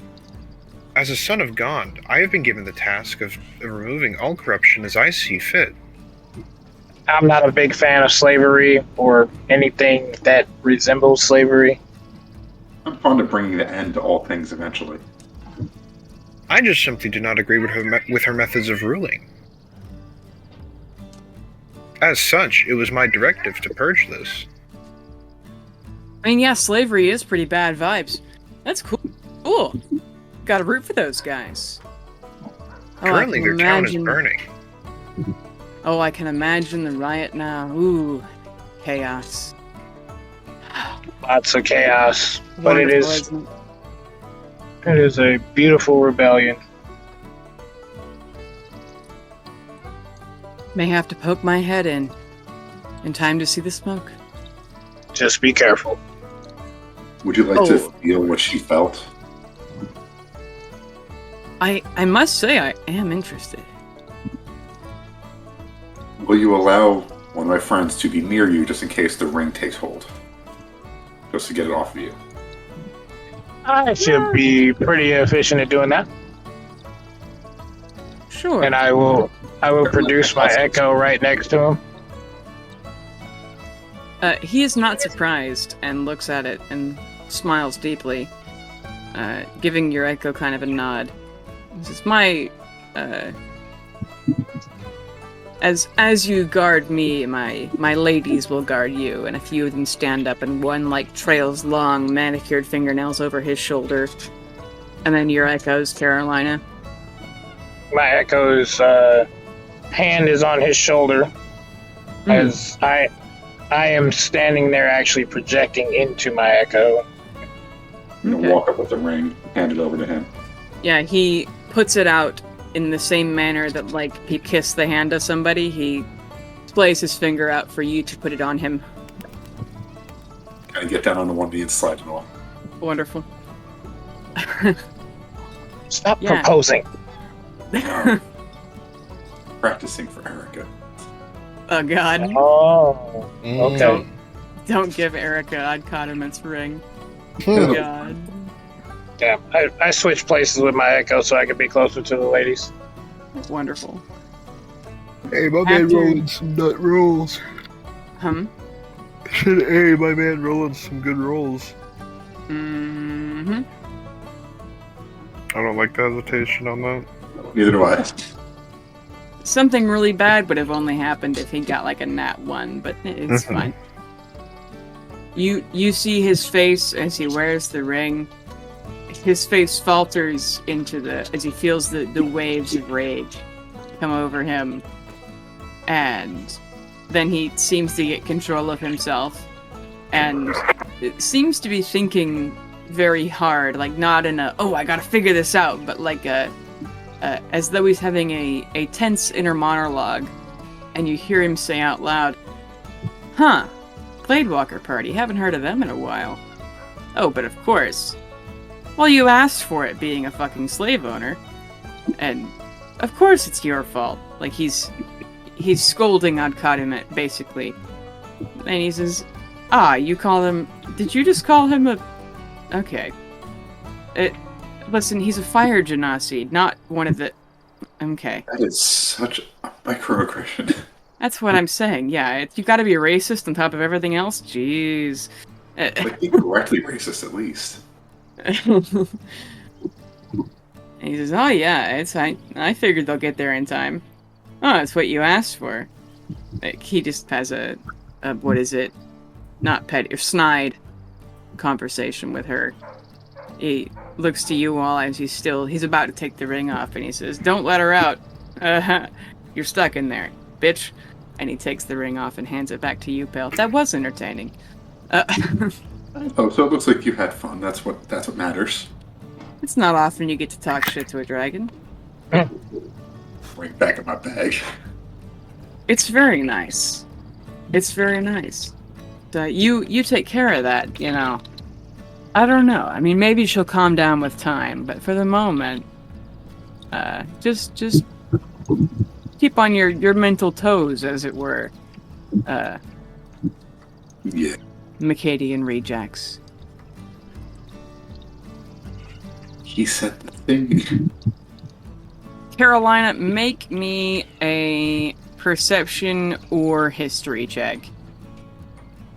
As a son of God, I have been given the task of removing all corruption as I see fit. I'm not a big fan of slavery or anything that resembles slavery. I'm fond of bringing the end to all things eventually. I just simply do not agree with her methods of ruling. As such, it was my directive to purge this. I mean, yeah, slavery is pretty bad vibes. That's cool. Cool. Gotta root for those guys. Oh, I Currently, can their town is imagine- burning. Oh, I can imagine the riot now. Ooh, chaos. Lots of chaos. But it Wonderful, is isn't it? it is a beautiful rebellion. May have to poke my head in time to see the smoke. Just be careful. Would you like to Oh. feel what she felt? I must say I am interested. Will you allow one of my friends to be near you just in case the ring takes hold? Just to get it off of you. I should be pretty efficient at doing that. Sure. And I will produce my echo right next to him. He is not surprised and looks at it and smiles deeply, giving your echo kind of a nod. This is my, as you guard me, my ladies will guard you, and a few of them stand up, and one trails long manicured fingernails over his shoulder, and then your echo's Carolina. My echo's hand is on his shoulder as I am standing there actually projecting into my echo. You know, Okay. walk up with the ring, hand it over to him. Yeah, he puts it out in the same manner that, you kiss the hand of somebody. He splays his finger out for you to put it on him. Kind of get down on the one knee and slide it off. Wonderful. Stop Yeah. proposing. Practicing for Erica. Oh god. Oh, okay. Don't give Erica odd condiments ring. Oh god. Yeah, I switched places with my echo so I could be closer to the ladies. Wonderful. Hey, my man rolling some nut rolls. Hey, my man rolling some good rolls. Mm-hmm. I don't like the hesitation on that. Neither do I. Something really bad would have only happened if he got a nat 1, but it's fine. You see his face as he wears the ring. His face falters as he feels the waves of rage come over him. And then he seems to get control of himself. And it seems to be thinking very hard, not in a, oh, I gotta figure this out, but as though he's having a tense inner monologue. And you hear him say out loud, Huh. Gladewalker Party. Haven't heard of them in a while. Oh, but of course. Well, you asked for it, being a fucking slave owner. And of course it's your fault. Like, he's scolding Adkadimet, basically. And he says, you call him... Did you just call him a... Okay. Listen, he's a fire genasi, not one of the... Okay. That is such a microaggression. That's what I'm saying, yeah. You gotta be a racist on top of everything else? Jeez. Like, be correctly racist, at least. And he says, oh yeah, I figured they'll get there in time. Oh, it's what you asked for. Like, he just has a what is it? Not petty, or snide conversation with her. He looks to you all as he's about to take the ring off, and he says, don't let her out. You're stuck in there, bitch. And he takes the ring off and hands it back to you, pal. That was entertaining. Oh, so it looks like you had fun. That's what matters. It's not often you get to talk shit to a dragon. Right back in my bag. It's very nice. It's very nice. You take care of that, you know. I don't know. I mean, maybe she'll calm down with time, but for the moment, just keep on your mental toes, as it were. Yeah. Macadian rejects. He said the thing. Carolina, make me a perception or history check.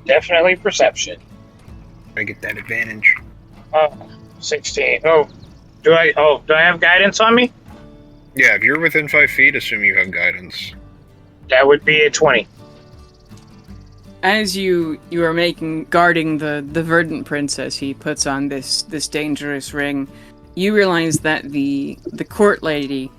Definitely perception. I get that advantage. 16. Do I have guidance on me? Yeah, if you're within 5 feet, assume you have guidance. That would be a 20. As you are guarding the verdant princess, he puts on this dangerous ring. You realize that the court lady,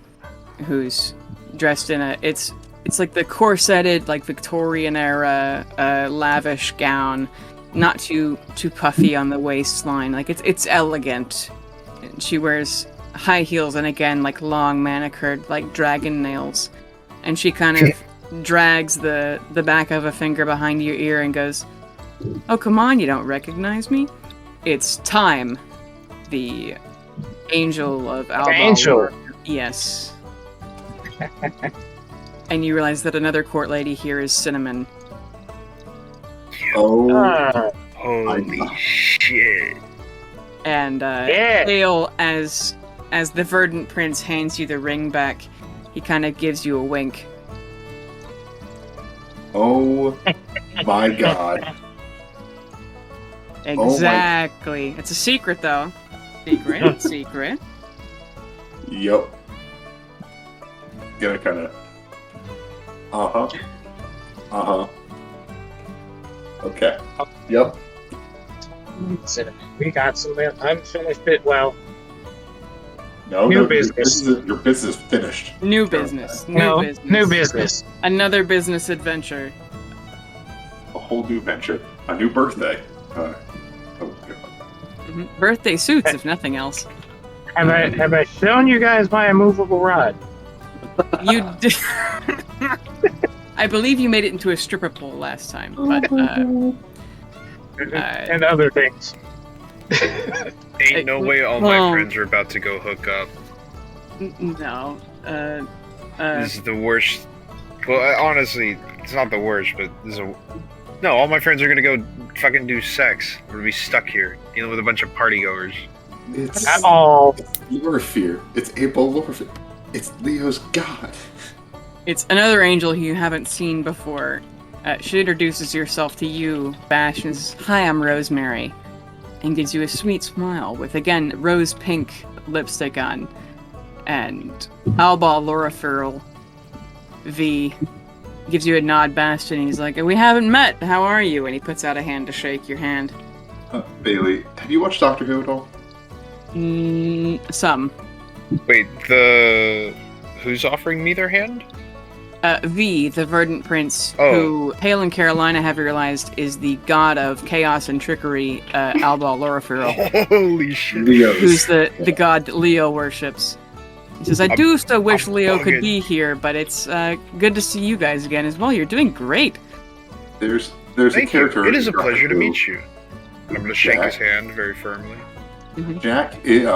who's dressed in it's like the corseted, like Victorian era lavish gown, not too puffy on the waistline. Like it's elegant. She wears high heels and again like long manicured like dragon nails, and she kind of drags the back of a finger behind your ear and goes, "Oh, come on, you don't recognize me? It's Time, the angel of Alba. Angel. Yes." And you realize that another court lady here is Cinnamon. Oh. Holy shit. And Yeah. Dale, as the verdant prince hands you the ring back, he kind of gives you a wink. Oh my god. Exactly. It's a secret, though. Secret. Yup. Gonna kind of. Okay. Yep. We got some unfinished bit. Well, No, New no, business. Your business finished. New business. new business. Another business adventure. A whole new venture. A new birthday. Birthday suits, if nothing else. Have I shown you guys my immovable rod? You did. I believe you made it into a stripper pole last time, but And other things. Ain't no way all my friends are about to go hook up. No. This is the worst. Well, honestly, it's not the worst, but this is no, all my friends are gonna go fucking do sex. We're gonna be stuck here, dealing with a bunch of partygoers. It's At all. Lorifear. It's Abel Lorifear. It's Leo's god. It's another angel who you haven't seen before. She introduces herself to you, Bash, and says, "Hi, I'm Rosemary," and gives you a sweet smile with, again, rose pink lipstick on. And Alba Loriferal V gives you a nod, Bash, and he's like, "We haven't met. How are you?" And he puts out a hand to shake your hand. Bailey, have you watched Doctor Who at all? Some. Wait, who's offering me their hand? V, the verdant prince, Oh. who Hale and Carolina have realized is the god of chaos and trickery, Alba Loriferal. Holy shit! Who's the god Leo worships. He says, I do still wish Leo could be here, but it's good to see you guys again as well. You're doing great. There's There's a Thank you. character. It is a in pleasure to who- meet you. I'm going to shake Jack. his hand very firmly. Jack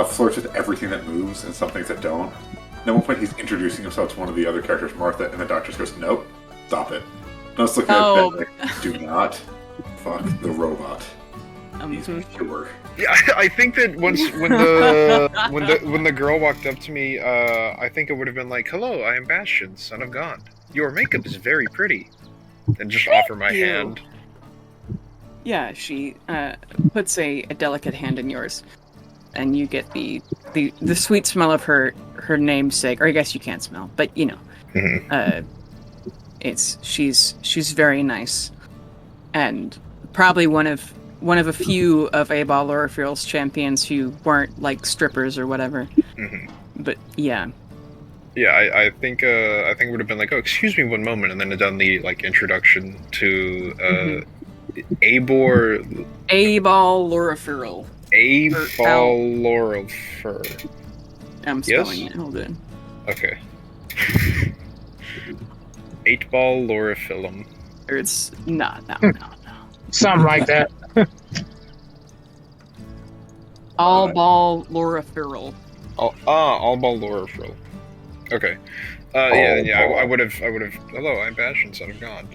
flirts with everything that moves and some things that don't. And at one point, he's introducing himself to one of the other characters, Martha, and the doctor just goes, "Nope, stop it." And I was looking Oh. at Ben, like, do not fuck the robot. He's Mhm. pure. Yeah, I think that when the girl walked up to me, I think it would have been like, "Hello, I am Bastion, son of God. Your makeup is very pretty," and just offer my you. hand. Yeah, she puts a delicate hand in yours, and you get the sweet smell of her namesake, or I guess you can't smell, but you know, Mhm. she's very nice, and probably one of a few of Abal Lorifril's champions who weren't like strippers or whatever. Mhm. But yeah, Yeah, I think it would have been like, "Oh, excuse me, one moment," and then it done the like introduction to Abor Abal Lorifril. Abalorifur. I'm spelling it. Hold on. Okay. 8-ball lorifilum. Or it's no. Something like that. All ball Lorifril. All ball lorifil. Okay. I would have. Hello, I'm Bastion, son of God.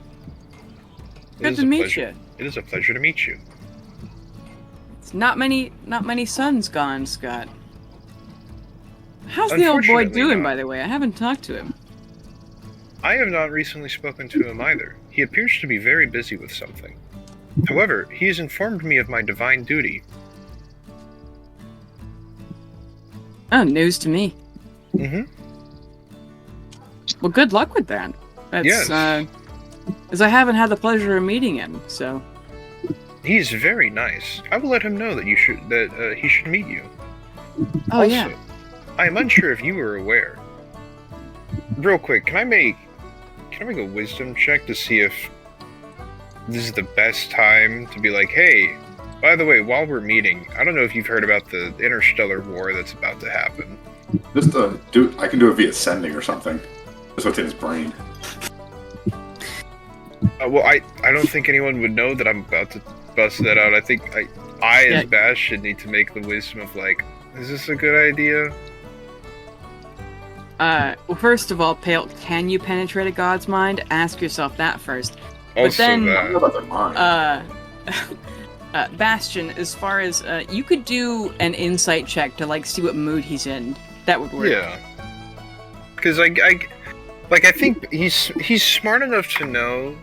Good to meet you. It is a pleasure to meet you. It's not many suns gone, Scott. How's the old boy Unfortunately doing, not. by the way? I haven't talked to him. I have not recently spoken to him either. He appears to be very busy with something. However, he has informed me of my divine duty. Oh, news to me. Mm-hmm. Well, good luck with that. That's, Yes. as I haven't had the pleasure of meeting him, so. He's very nice. I will let him know that he should meet you. Oh, also, yeah. I am unsure if you were aware. Real quick, can I make a wisdom check to see if this is the best time to be like, "Hey, by the way, while we're meeting, I don't know if you've heard about the interstellar war that's about to happen." Just I can do it via sending or something. That's what's in his brain. Well, I don't think anyone would know that I'm about to bust that out. I think I Yeah. as Bash should need to make the wisdom of like, is this a good idea? Well, first of all, Pale, can you penetrate a god's mind? Ask yourself that first. Also, then, I don't know about their mind. Bastion, as far as, you could do an insight check to, like, see what mood he's in. That would work. yeah, because I think he's smart enough to know.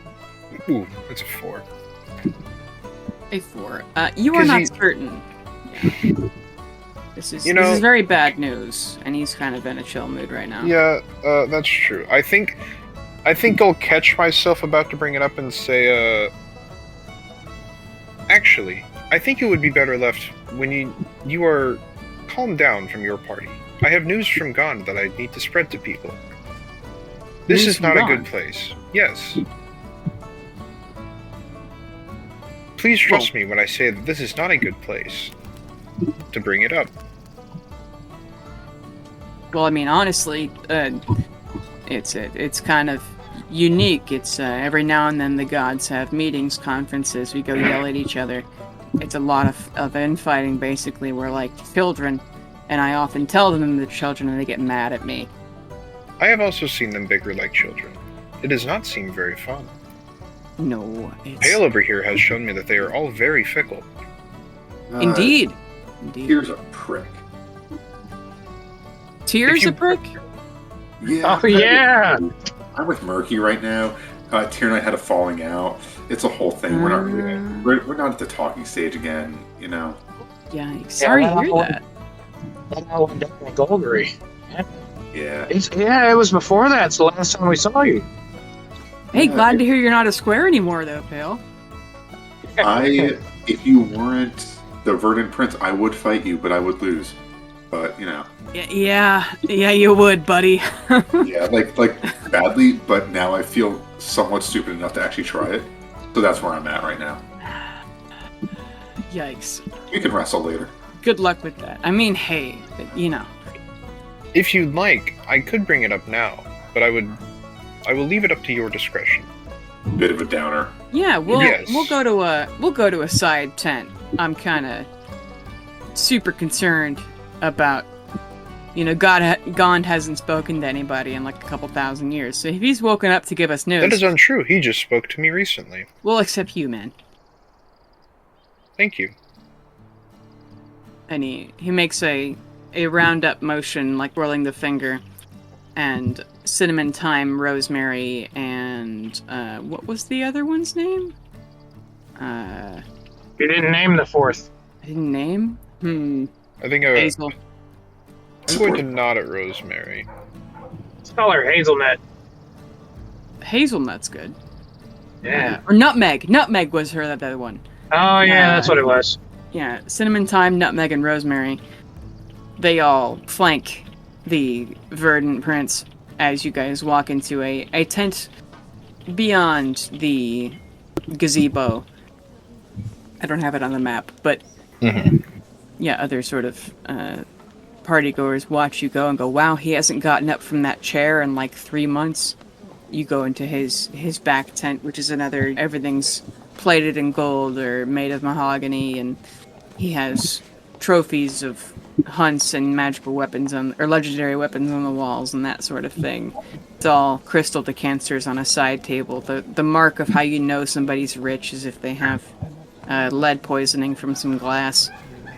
Ooh, that's a 4. A 4. You are 'Cause not he- certain. Yeah. This is very bad news, and he's kind of in a chill mood right now. Yeah, that's true. I think I'll catch myself about to bring it up and say, actually, I think it would be better left when you are calmed down from your party. I have news from Gond that I need to spread to people. This News is from not a Gond? good place. Yes. Please trust me when I say that this is not a good place to bring it up. Well, I mean, honestly, it's kind of unique. It's every now and then the gods have meetings, conferences. We go yell at each other. It's a lot of infighting. Basically, we're like children, and I often tell them they're children, and they get mad at me. I have also seen them bicker like children. It does not seem very fun. No, it's Pale over here has shown me that they are all very fickle. indeed. Here's a prick. Tears if you- a prick. Yeah. Oh yeah. I'm with Murky right now. Tyr and I had a falling out. It's a whole thing. We're not at the talking stage again. You know. Yikes! Sorry to hear that. That all went down in Golgari. Yeah. It was before that. It's the last time we saw you. Hey, Yeah, glad to hear you're not a square anymore, though, Pale. If you weren't the Verdant Prince, I would fight you, but I would lose. But you know, Yeah, you would, buddy. yeah, like badly. But now I feel somewhat stupid enough to actually try it. So that's where I'm at right now. Yikes! We can wrestle later. Good luck with that. I mean, hey, you know. If you'd like, I could bring it up now, but I will leave it up to your discretion. bit of a downer. Yeah, Yes. we'll go to a side tent. I'm kind of super concerned about, Gond hasn't spoken to anybody in like a couple thousand years. So if he's woken up to give us news, That is untrue. He just spoke to me recently. we'll accept you, man. Thank you. And he makes a round-up motion, like whirling the finger, and cinnamon, thyme, rosemary, and what was the other one's name? You didn't name the fourth. I didn't name. I think Hazel. I'm going to nod at Rosemary. Let's call her Hazelnut. Hazelnut's good. Yeah. Or nutmeg. Nutmeg was her that other one. Oh yeah, that's what it was. Yeah, cinnamon, thyme, nutmeg, and rosemary. They all flank the verdant prince as you guys walk into a tent beyond the gazebo. I don't have it on the map, but yeah, other sort of partygoers watch you go and go, wow, he hasn't gotten up from that chair in like 3 months. You go into his back tent, which is another, everything's plated in gold or made of mahogany, and he has trophies of hunts and magical weapons or legendary weapons on the walls and that sort of thing. It's all crystal decanters on a side table. The mark of how you know somebody's rich is if they have lead poisoning from some glass.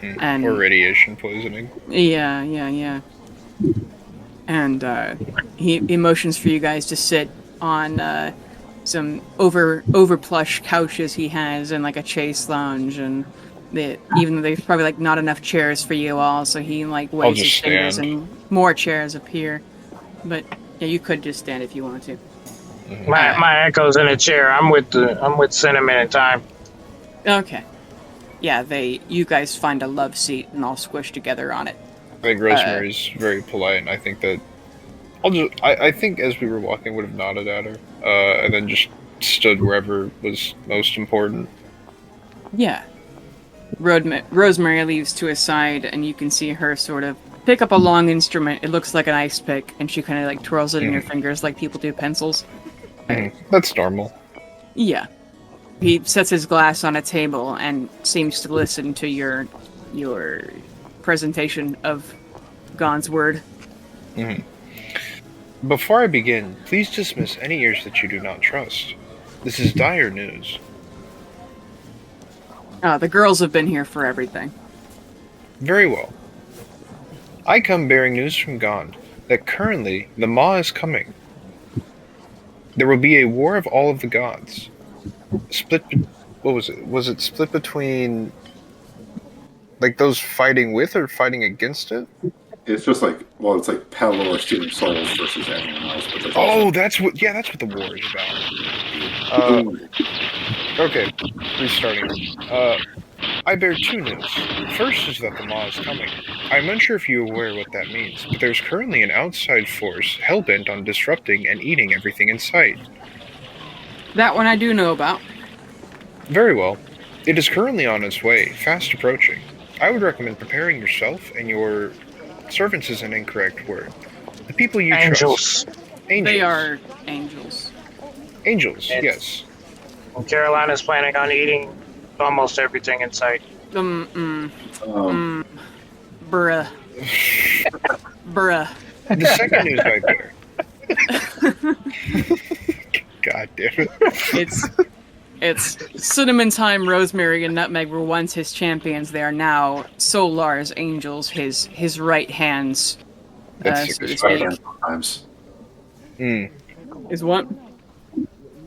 And or radiation poisoning. Yeah. And he motions for you guys to sit on some over plush couches he has and like a chase lounge, and even though there's probably like not enough chairs for you all, so he like waves his fingers and more chairs appear. But yeah, you could just stand if you want to. My echo's in a chair. I'm with cinnamon and thyme. Okay. Yeah, you guys find a love seat and all squished together on it. I think Rosemary's very polite, and I think that I think as we were walking, would have nodded at her, and then just stood wherever was most important. Yeah. Rosemary leaves to his side, and you can see her sort of pick up a long instrument. It looks like an ice pick, and she kind of like twirls it in her fingers like people do pencils. That's normal. Yeah. He sets his glass on a table and seems to listen to your presentation of Gon's word. Before I begin, please dismiss any ears that you do not trust. This is dire news. The girls have been here for everything. Very well. I come bearing news from Gond that currently the Maw is coming. There will be a war of all of the gods. What was it? Was it split between like those fighting with or fighting against it? It's just like, well, it's like Pelor stealing souls versus anyone else. But that's what the war is about. Okay, restarting. I bear two news. First is that the Maw is coming. I'm unsure if you're aware what that means, but there's currently an outside force hell-bent on disrupting and eating everything in sight. That one I do know about. Very well. It is currently on its way, fast approaching. I would recommend preparing yourself and your servants is an incorrect word. The people you trust. Angels. They are angels. Angels, yes. And Carolina's planning on eating almost everything in sight. Bruh. Bruh. The second news I bear. God damn it. It's cinnamon, thyme, rosemary, and nutmeg were once his champions. They are now Solar's angels, his right hands, so to speak. Sometimes. Is what?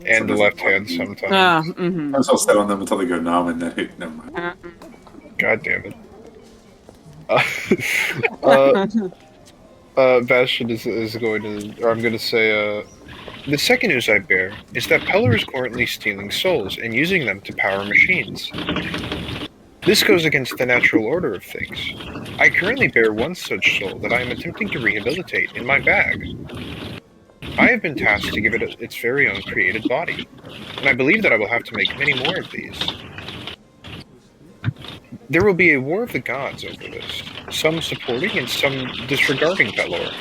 And the left hand sometimes. Sometimes I'll sit on them until they go numb, and then never mind. God damn it. Bastion is going to, or I'm going to say, the second news I bear is that Pelor is currently stealing souls and using them to power machines. This goes against the natural order of things. I currently bear one such soul that I am attempting to rehabilitate in my bag. I have been tasked to give it its very own created body, and I believe that I will have to make many more of these. There will be a war of the gods over this, some supporting and some disregarding Pelor.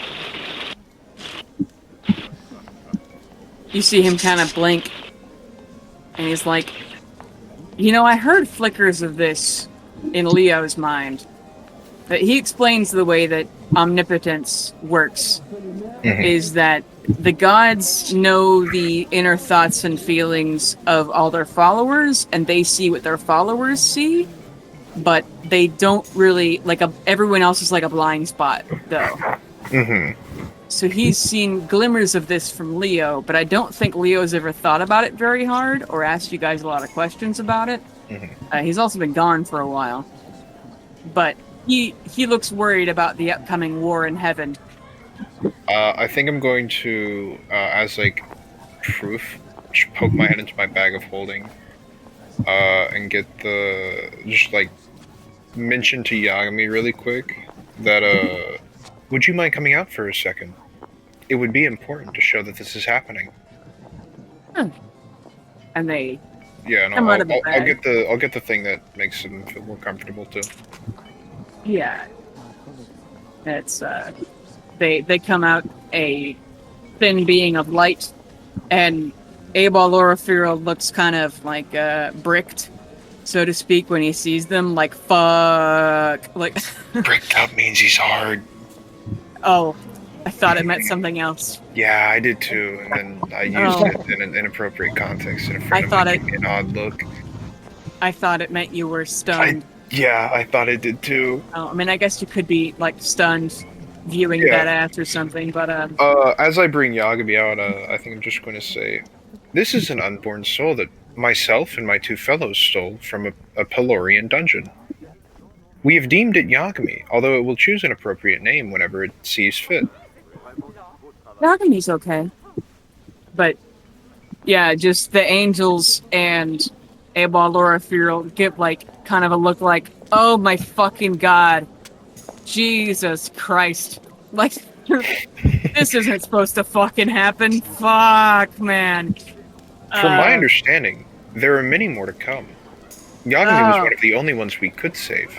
You see him kind of blink And he's like, I heard flickers of this in Leo's mind. But he explains the way that omnipotence works is that the gods know the inner thoughts and feelings of all their followers, and they see what their followers see, but they don't really, everyone else is like a blind spot, though. So he's seen glimmers of this from Leo, but I don't think Leo's ever thought about it very hard or asked you guys a lot of questions about it. He's also been gone for a while. But he looks worried about the upcoming war in heaven. I think I'm going to, as proof, just poke my head into my bag of holding, and get mention to Yagami really quick that, would you mind coming out for a second? It would be important to show that this is happening. And they Yeah, no, come out of the I'll bag. I'll get the thing that makes them feel more comfortable too. Yeah. It's, they come out a thin being of light, and Abel Lorafiro looks kind of bricked, so to speak, when he sees them, fuck. Bricked up means he's hard. Oh, I thought it meant something else. Yeah, I did too, and then I used it in an inappropriate context, and a friend of mine gave me an odd look. I thought it meant you were stunned. I thought it did too. Oh, I mean, I guess you could be, stunned viewing that ass or something, but, as I bring Yagami out, I think I'm just going to say, this is an unborn soul that myself and my two fellows stole from a Pelorian dungeon. We have deemed it Yagami, although it will choose an appropriate name whenever it sees fit. Yagami's okay. But, yeah, just the angels and Abel Lorafiro give, kind of a look like, oh my fucking god. Jesus Christ. This isn't supposed to fucking happen. Fuck, man. From my understanding, there are many more to come. Yagami was one of the only ones we could save.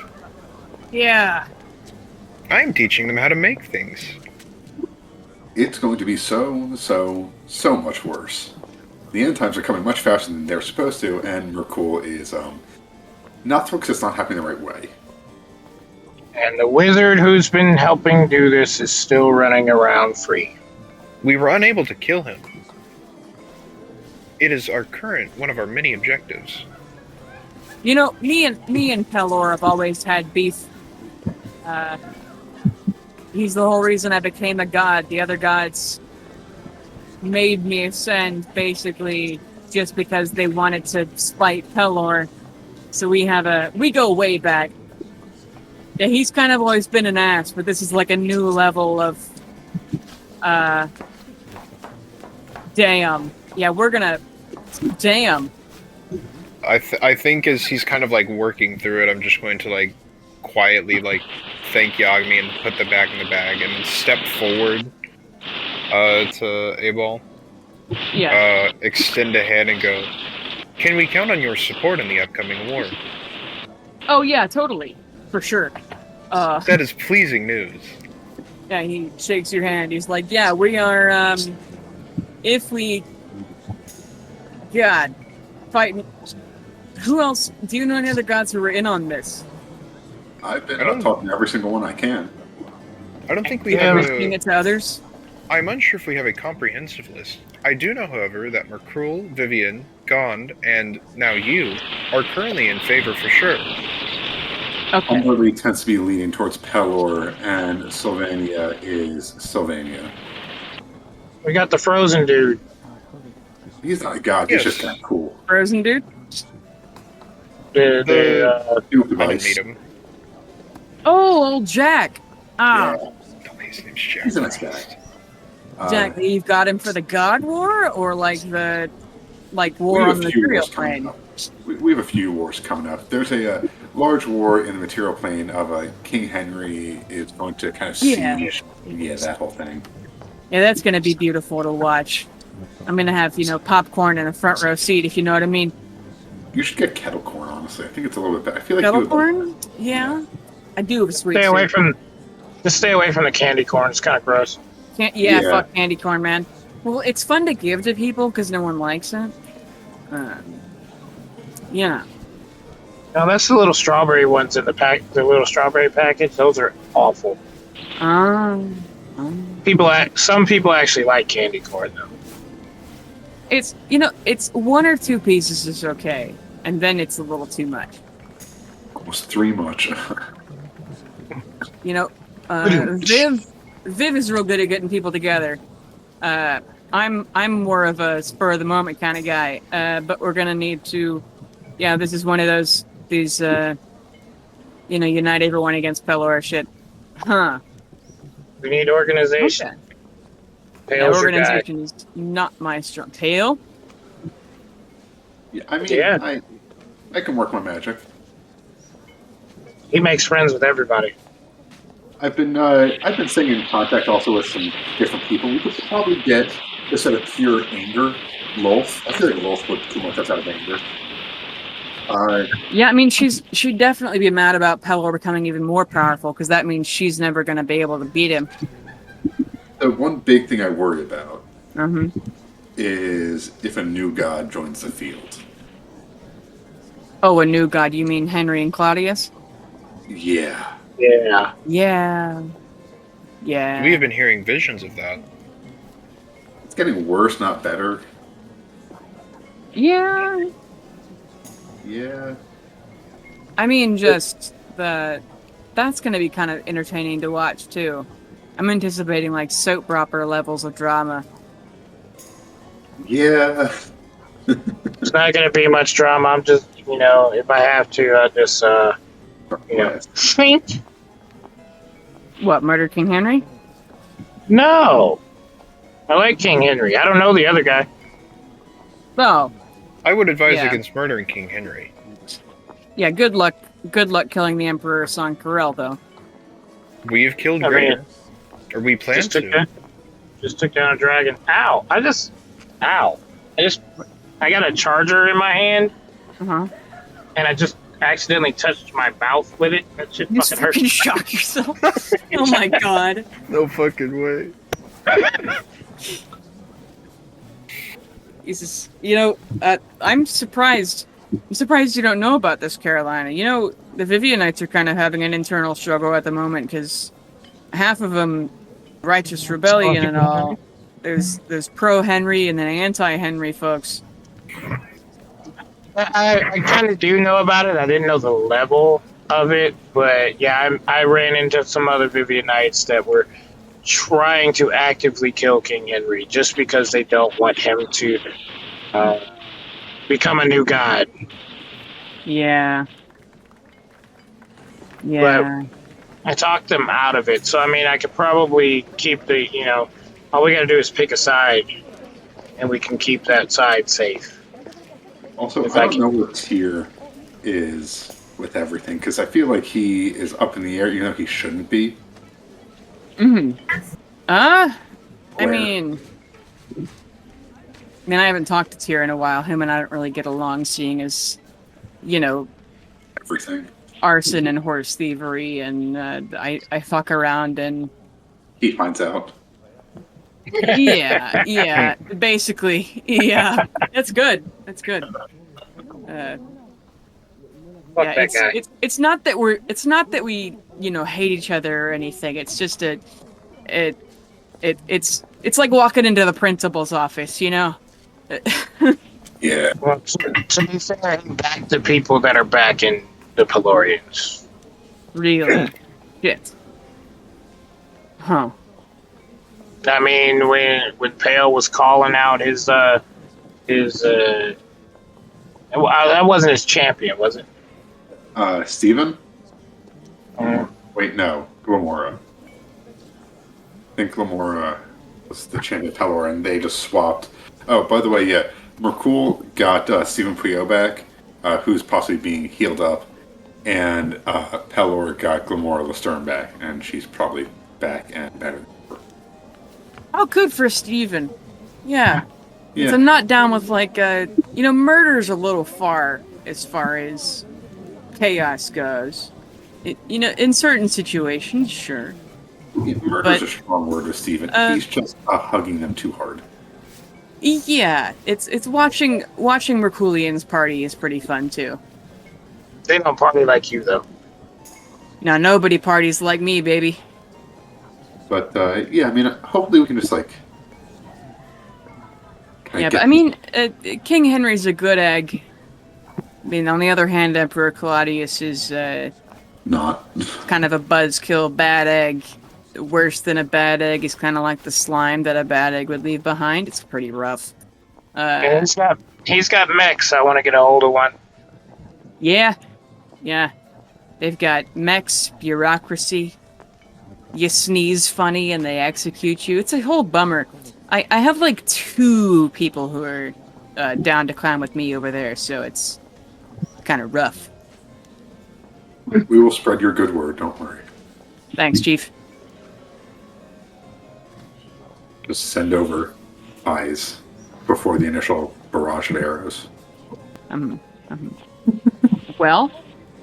Yeah. I am teaching them how to make things. It's going to be so much worse. The end times are coming much faster than they're supposed to, and Merkul is, not because it's not happening the right way. And the wizard who's been helping do this is still running around free. We were unable to kill him. It is one of our many objectives. Me and Pelor have always had beef. He's the whole reason I became a god. The other gods made me ascend, basically, just because they wanted to spite Pelor. So we go way back. Yeah, he's kind of always been an ass, but this is a new level of, damn. Yeah, damn. I think as he's kind of working through it, I'm just going to quietly thank Yagami and put the back in the bag and then step forward to Abel. Yeah. Extend a hand and go, can we count on your support in the upcoming war? Oh yeah, totally. For sure. That is pleasing news. Yeah, he shakes your hand. He's like, yeah, we are, if we... God. Fighting... Who else? Do you know any other gods who were in on this? I've been talking to every single one I can. I don't think we have Risking it to others? I'm unsure if we have a comprehensive list. I do know, however, that Merkul, Vivian, Gond, and now you are currently in favor for sure. Okay. Umberly tends to be leaning towards Pelor, and Sylvania is Sylvania. We got the frozen dude. He's not a god, Yes. he's just kind of cool. Frozen dude? Duke I device. didn't meet him. Oh, old Jack. Ah, Yeah, Oh, his name's Jack. he's a nice guy. Jack, you've got him for the God War, or the war we on have the a few material wars coming plane? up. We have a few wars coming up. There's a large war in the material plane of King Henry is going to kind of siege. Yeah, that whole thing. Yeah, that's gonna be beautiful to watch. I'm gonna have popcorn in a front row seat, if you know what I mean. You should get kettle corn, honestly. I think it's a little bit better. I feel like Kettle you would like corn? Yeah. I do have a sweet Stay away tooth. just stay away from the candy corn. It's kind of gross. Yeah, Yeah. fuck candy corn, man. Well, it's fun to give to people because no one likes it. Yeah. Now that's the little strawberry ones in the pack. The little strawberry package. Those are awful. Some people actually like candy corn though. It's it's one or two pieces is okay, and then it's a little too much. Almost 3 much. Viv is real good at getting people together. I'm more of a spur of the moment kind of guy. But we're gonna need to. Yeah, this is one of these unite everyone against Pelor shit. Huh. We need organization. Okay. Pale's your guy. Organization is not my strong. Pale? Yeah, I mean, Yeah. I can work my magic. He makes friends with everybody. I've been staying in contact also with some different people. We could probably get, instead of pure anger, Lolth. I feel like Lolth would too much out of anger. Yeah, I mean, she'd definitely be mad about Pelor becoming even more powerful, because that means she's never going to be able to beat him. The one big thing I worry about Mm-hmm. is if a new god joins the field. Oh, a new god? You mean Henry and Claudius? Yeah. Yeah. Yeah. Yeah. We have been hearing visions of that. It's getting worse, not better. Yeah. Yeah. I mean, just that's going to be kind of entertaining to watch, too. I'm anticipating, like, soap opera levels of drama. Yeah. It's not going to be much drama. I'm just, if I have to, I just, think. What, Murder King Henry? No. I like King Henry. I don't know the other guy. Oh. I would advise Yeah. against murdering King Henry. Yeah, good luck killing the Emperor Sankarel, though. We have killed I Greater. mean, Or we plan just took to. down a dragon. Ow. I got a charger in my hand, Uh-huh. and I just accidentally touched my mouth with it. That shit You fucking hurt. fucking shock yourself. Oh my god. No fucking way. Jesus. I'm surprised. I'm surprised you don't know about this, Carolina. The Vivianites are kind of having an internal struggle at the moment, because half of them, righteous rebellion and all. There's pro-Henry and then anti-Henry folks. I kind of do know about it. I didn't know the level of it, but yeah, I ran into some other Vivianites that were trying to actively kill King Henry just because they don't want him to become a new god. Yeah. Yeah. I talked them out of it, so I mean, I could probably keep all we gotta do is pick a side, and we can keep that side safe. Also, If I I don't can- know where Tyr is with everything, because I feel like he is up in the air, even though he shouldn't be. Mm-hmm. I Where? mean, I haven't talked to Tyr in a while. Him and I don't really get along, seeing as, Everything. arson and horse thievery, and I fuck around and He finds out. yeah, basically, yeah. That's good. That's good. Fuck Yeah, that guy. it's not that we hate each other or anything. It's just it's like walking into the principal's office, Yeah. Well, to be fair, I'm back to people that are back in the Pelorians. Really. Shit. Huh. I mean, when Pale was calling out his that wasn't his champion, was it? Steven? Wait, no. Glamora. I think Glamora was the champion of Pelor, and they just swapped. Oh, by the way, yeah. Merkul got Stephen Puyo back, who's possibly being healed up, and Pelor got Glamora Lestern back, and she's probably back and better. Oh, good for Steven. Yeah. Yeah. So I'm not down with murder's a little far as chaos goes. In certain situations, sure. Murder's a strong word with Steven. He's just hugging them too hard. Yeah, it's watching Merculian's party is pretty fun too. They don't party like you though. Now nobody parties like me, baby. But yeah, I mean, hopefully we can just like. Yeah, but I mean, King Henry's a good egg. I mean, on the other hand, Emperor Claudius is not kind of a buzzkill bad egg. Worse than a bad egg. He's kind of like the slime that a bad egg would leave behind. It's pretty rough. And he's got mechs. I want to get a hold of one. Yeah. They've got mechs, bureaucracy. You sneeze funny and they execute you. It's a whole bummer. I have like 2 people who are down to climb with me over there, so it's kind of rough. We will spread your good word. Don't worry. Thanks, Chief. Just send over eyes before the initial barrage of arrows. Well,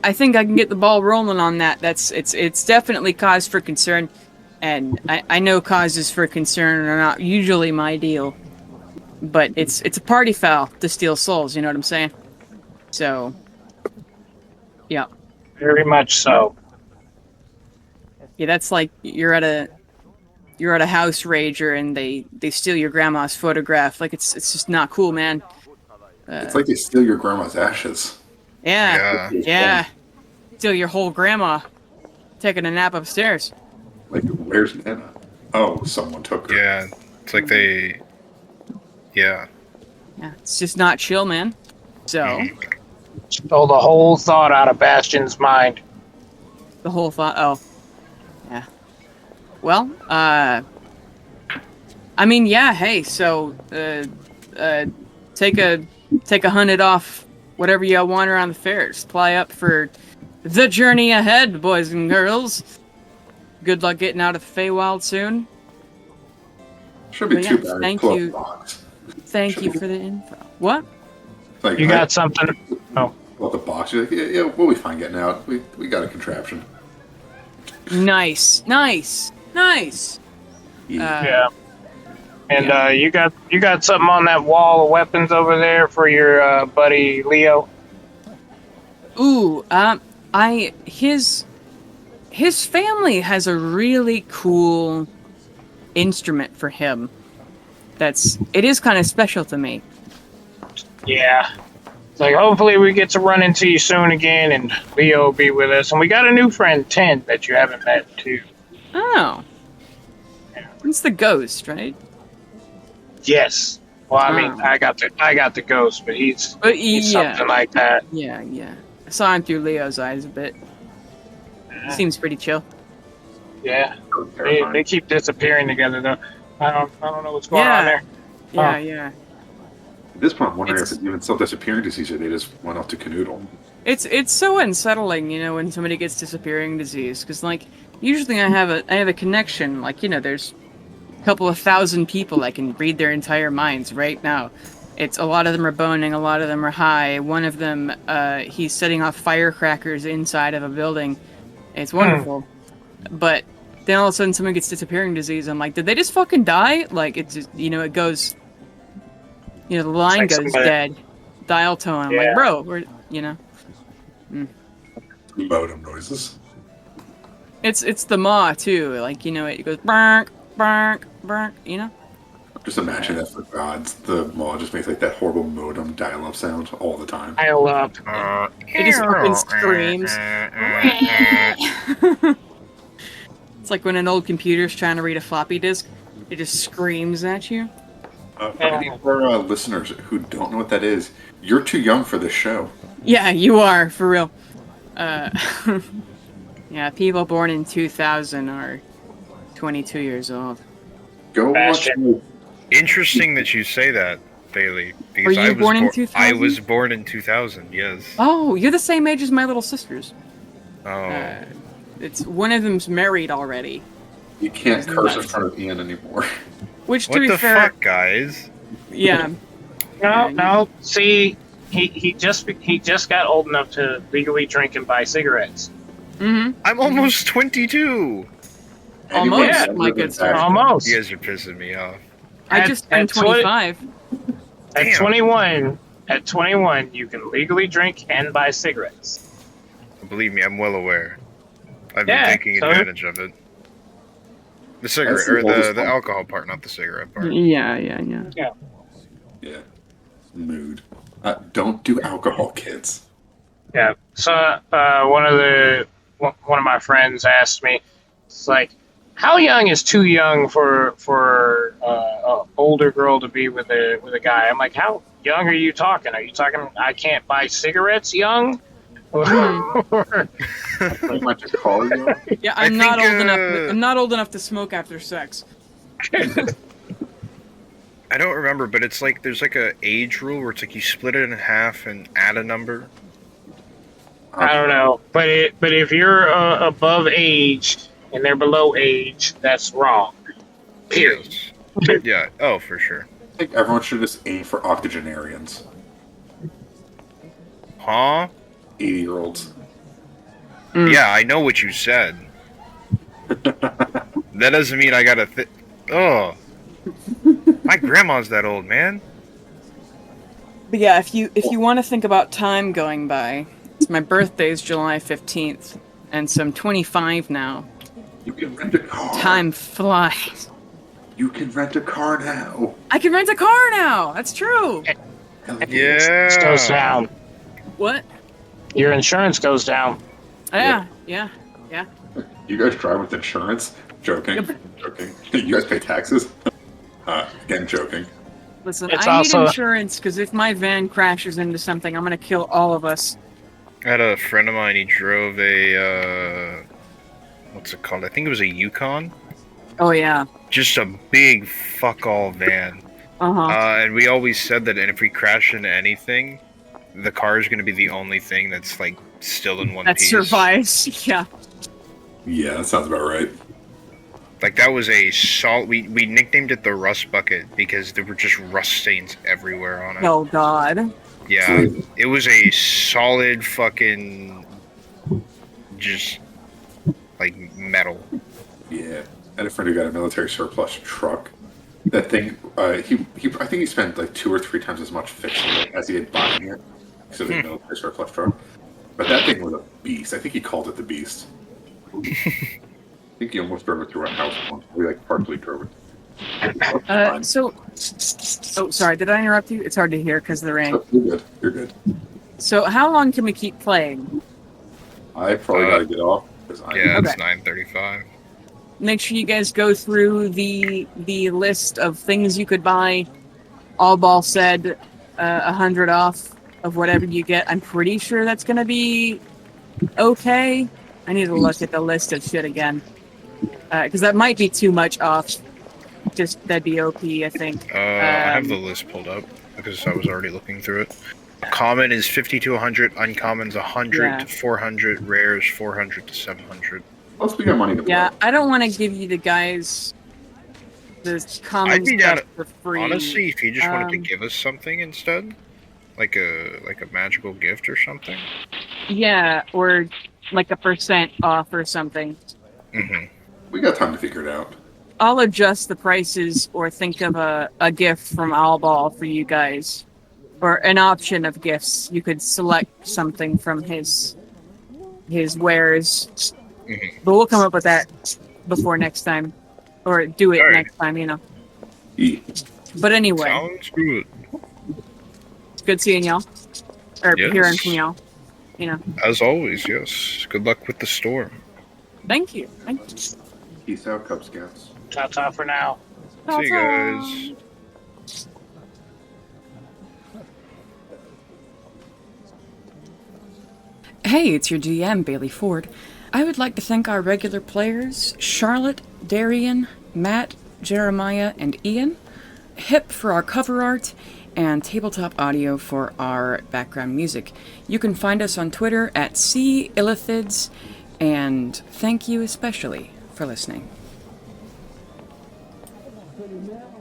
I think I can get the ball rolling on that. It's definitely cause for concern, and I know causes for concern are not usually my deal, but it's a party foul to steal souls. You know what I'm saying? So, yeah. Very much so. Yeah, that's like you're at a house rager and they steal your grandma's photograph. Like it's just not cool, man. It's like they steal your grandma's ashes. Yeah. Steal your whole grandma taking a nap upstairs. Like, where's Nana? Oh, someone took her. Yeah, it's like they. Yeah. Yeah, it's just not chill, man. So Stole the whole thought out of Bastion's mind. the whole thought. Oh, yeah. Well, I mean, yeah. Hey, so take a hunted off whatever you want around the fair. Supply up for the journey ahead, boys and girls. Good luck getting out of the Feywild soon. Should be But too yeah, bad. thank Pull up you. the box. Thank you for the info. What? Like, You got something? Oh, pull up the box. You're like, yeah, we'll be fine getting out. We got a contraption. Nice. yeah. And you got something on that wall of weapons over there for your buddy Leo? Ooh, his family has a really cool instrument for him. It is kind of special to me. Yeah. It's like, hopefully we get to run into you soon again, and Leo will be with us. And we got a new friend, Ten, that you haven't met, too. Oh. It's the ghost, right? Yes. Well, I mean, I got the ghost, but he's something like that. Yeah. I saw him through Leo's eyes a bit. Seems pretty chill. Yeah. They keep disappearing together, though. I don't know what's going on there. Yeah. At this point, I'm wondering if it's even still disappearing disease or they just went off to canoodle. It's so unsettling, when somebody gets disappearing disease, because like usually I have a connection. Like there's a couple of thousand people I can read their entire minds right now. It's a lot of them are boning, a lot of them are high. One of them, he's setting off firecrackers inside of a building. It's wonderful, but then all of a sudden someone gets disappearing disease. I'm like, did they just fucking die? Like it's just, it goes. The line goes dead. Dial tone. I'm like, bro, we're, Modem noises. It's the maw, too. Like, it goes, bark, bark, bark, Just imagine that for gods. The maw just makes like that horrible modem dial-up sound all the time. Dial up. It just fucking screams. It's like when an old computer's trying to read a floppy disk. It just screams at you. For our listeners who don't know what that is, you're too young for this show. Yeah, you are, for real. Yeah, people born in 2000 are 22 years old. Go watch. Interesting that you say that, Bailey. Were you born in 2000? I was born in 2000, yes. Oh, you're the same age as my little sisters. Oh. It's one of them's married already. You can't curse in front of Ian anymore. Which, to What be the fair, fuck, guys? yeah. No. See, he just got old enough to legally drink and buy cigarettes. Mm-hmm. I'm almost 22. Almost, my good sir. Almost. You guys are pissing me off. I just turned 25. At Damn. 21, you can legally drink and buy cigarettes. Believe me, I'm well aware. I've Yeah, been taking so- advantage of it. The cigarette, or the alcohol part, not the cigarette part. Yeah. Yeah. Mood. Don't do alcohol, kids. Yeah. So one of my friends asked me, it's like, how young is too young for an older girl to be with a guy? I'm like, how young are you talking? Are you talking I can't buy cigarettes young? Or- You might just call you. Yeah, I I'm not think, old enough. I'm not old enough to smoke after sex. I don't remember, but it's like there's like a age rule where it's like you split it in half and add a number. I don't know, but if you're above age and they're below age, that's wrong. Period. Yes. Yeah. Oh, for sure. I think everyone should just aim for octogenarians. Huh? 80-year-olds. Yeah, I know what you said. That doesn't mean I gotta. Oh, my grandma's that old, man. But yeah, if you want to think about time going by, my birthday's July 15th, and so I'm 25 now. You can rent a car. Time flies. You can rent a car now. I can rent a car now. That's true. It goes Yeah. down. What? Your insurance goes down. Yeah. You guys drive with insurance? Joking. Yep. Joking. You guys pay taxes? Again, joking. Listen, It's I also- need insurance because if my van crashes into something, I'm gonna kill all of us. I had a friend of mine. He drove a what's it called? I think it was a Yukon. Oh yeah. Just a big fuck all van. Uh-huh. And we always said that if we crash into anything, the car is going to be the only thing that's like still in one That piece. survives. Yeah. Yeah, that sounds about right. Like that was a solid. We nicknamed it the rust bucket because there were just rust stains everywhere on it. Oh God. Yeah, it was a solid fucking just like metal. Yeah. I had a friend who got a military surplus truck. That thing, I think he spent like 2 or 3 times as much fixing it as he did buying it. So the military surplus truck. But that thing was a beast. I think he called it the beast. I think he almost drove it through a house once. We like partially drove it. Oh, sorry. Did I interrupt you? It's hard to hear because of the rain. Oh, you're good. You're good. So, how long can we keep playing? I probably gotta get off. 'Cause Yeah, Okay. it's 9:35. Make sure you guys go through the list of things you could buy. All Ball said 100 off of whatever you get. I'm pretty sure that's gonna be okay. I need to look at the list of shit again because that might be too much off. Just that'd be OP, I think. I have the list pulled up because I was already looking through it. Common is 50 to 100. Uncommons 100 Yeah. to 400. Rares 400 to 700. Plus, we got money to blow. Yeah, I don't want to give you the guys the common I'd be down stuff for free. Honestly, if you just wanted to Um, give us something instead, like a magical gift or something. Yeah, or like a % off or something. Mm-hmm. We got time to figure it out. I'll adjust the prices or think of a gift from Owlball for you guys. Or an option of gifts. You could select something from his wares. Mhm. But we'll come up with that before next time. Or do it Alright. next time, you know. E. But anyway, Sounds good. it's good seeing y'all. Or Yes. hearing from y'all. You know. As always, yes. Good luck with the storm. Thank you. Thank you. Peace out, Cub Scouts. Ta-ta for now. See you guys. Hey, it's your GM, Bailey Ford. I would like to thank our regular players, Charlotte, Darian, Matt, Jeremiah, and Ian, Hip for our cover art, and Tabletop Audio for our background music. You can find us on Twitter at @Illithids, and thank you especially for listening. Now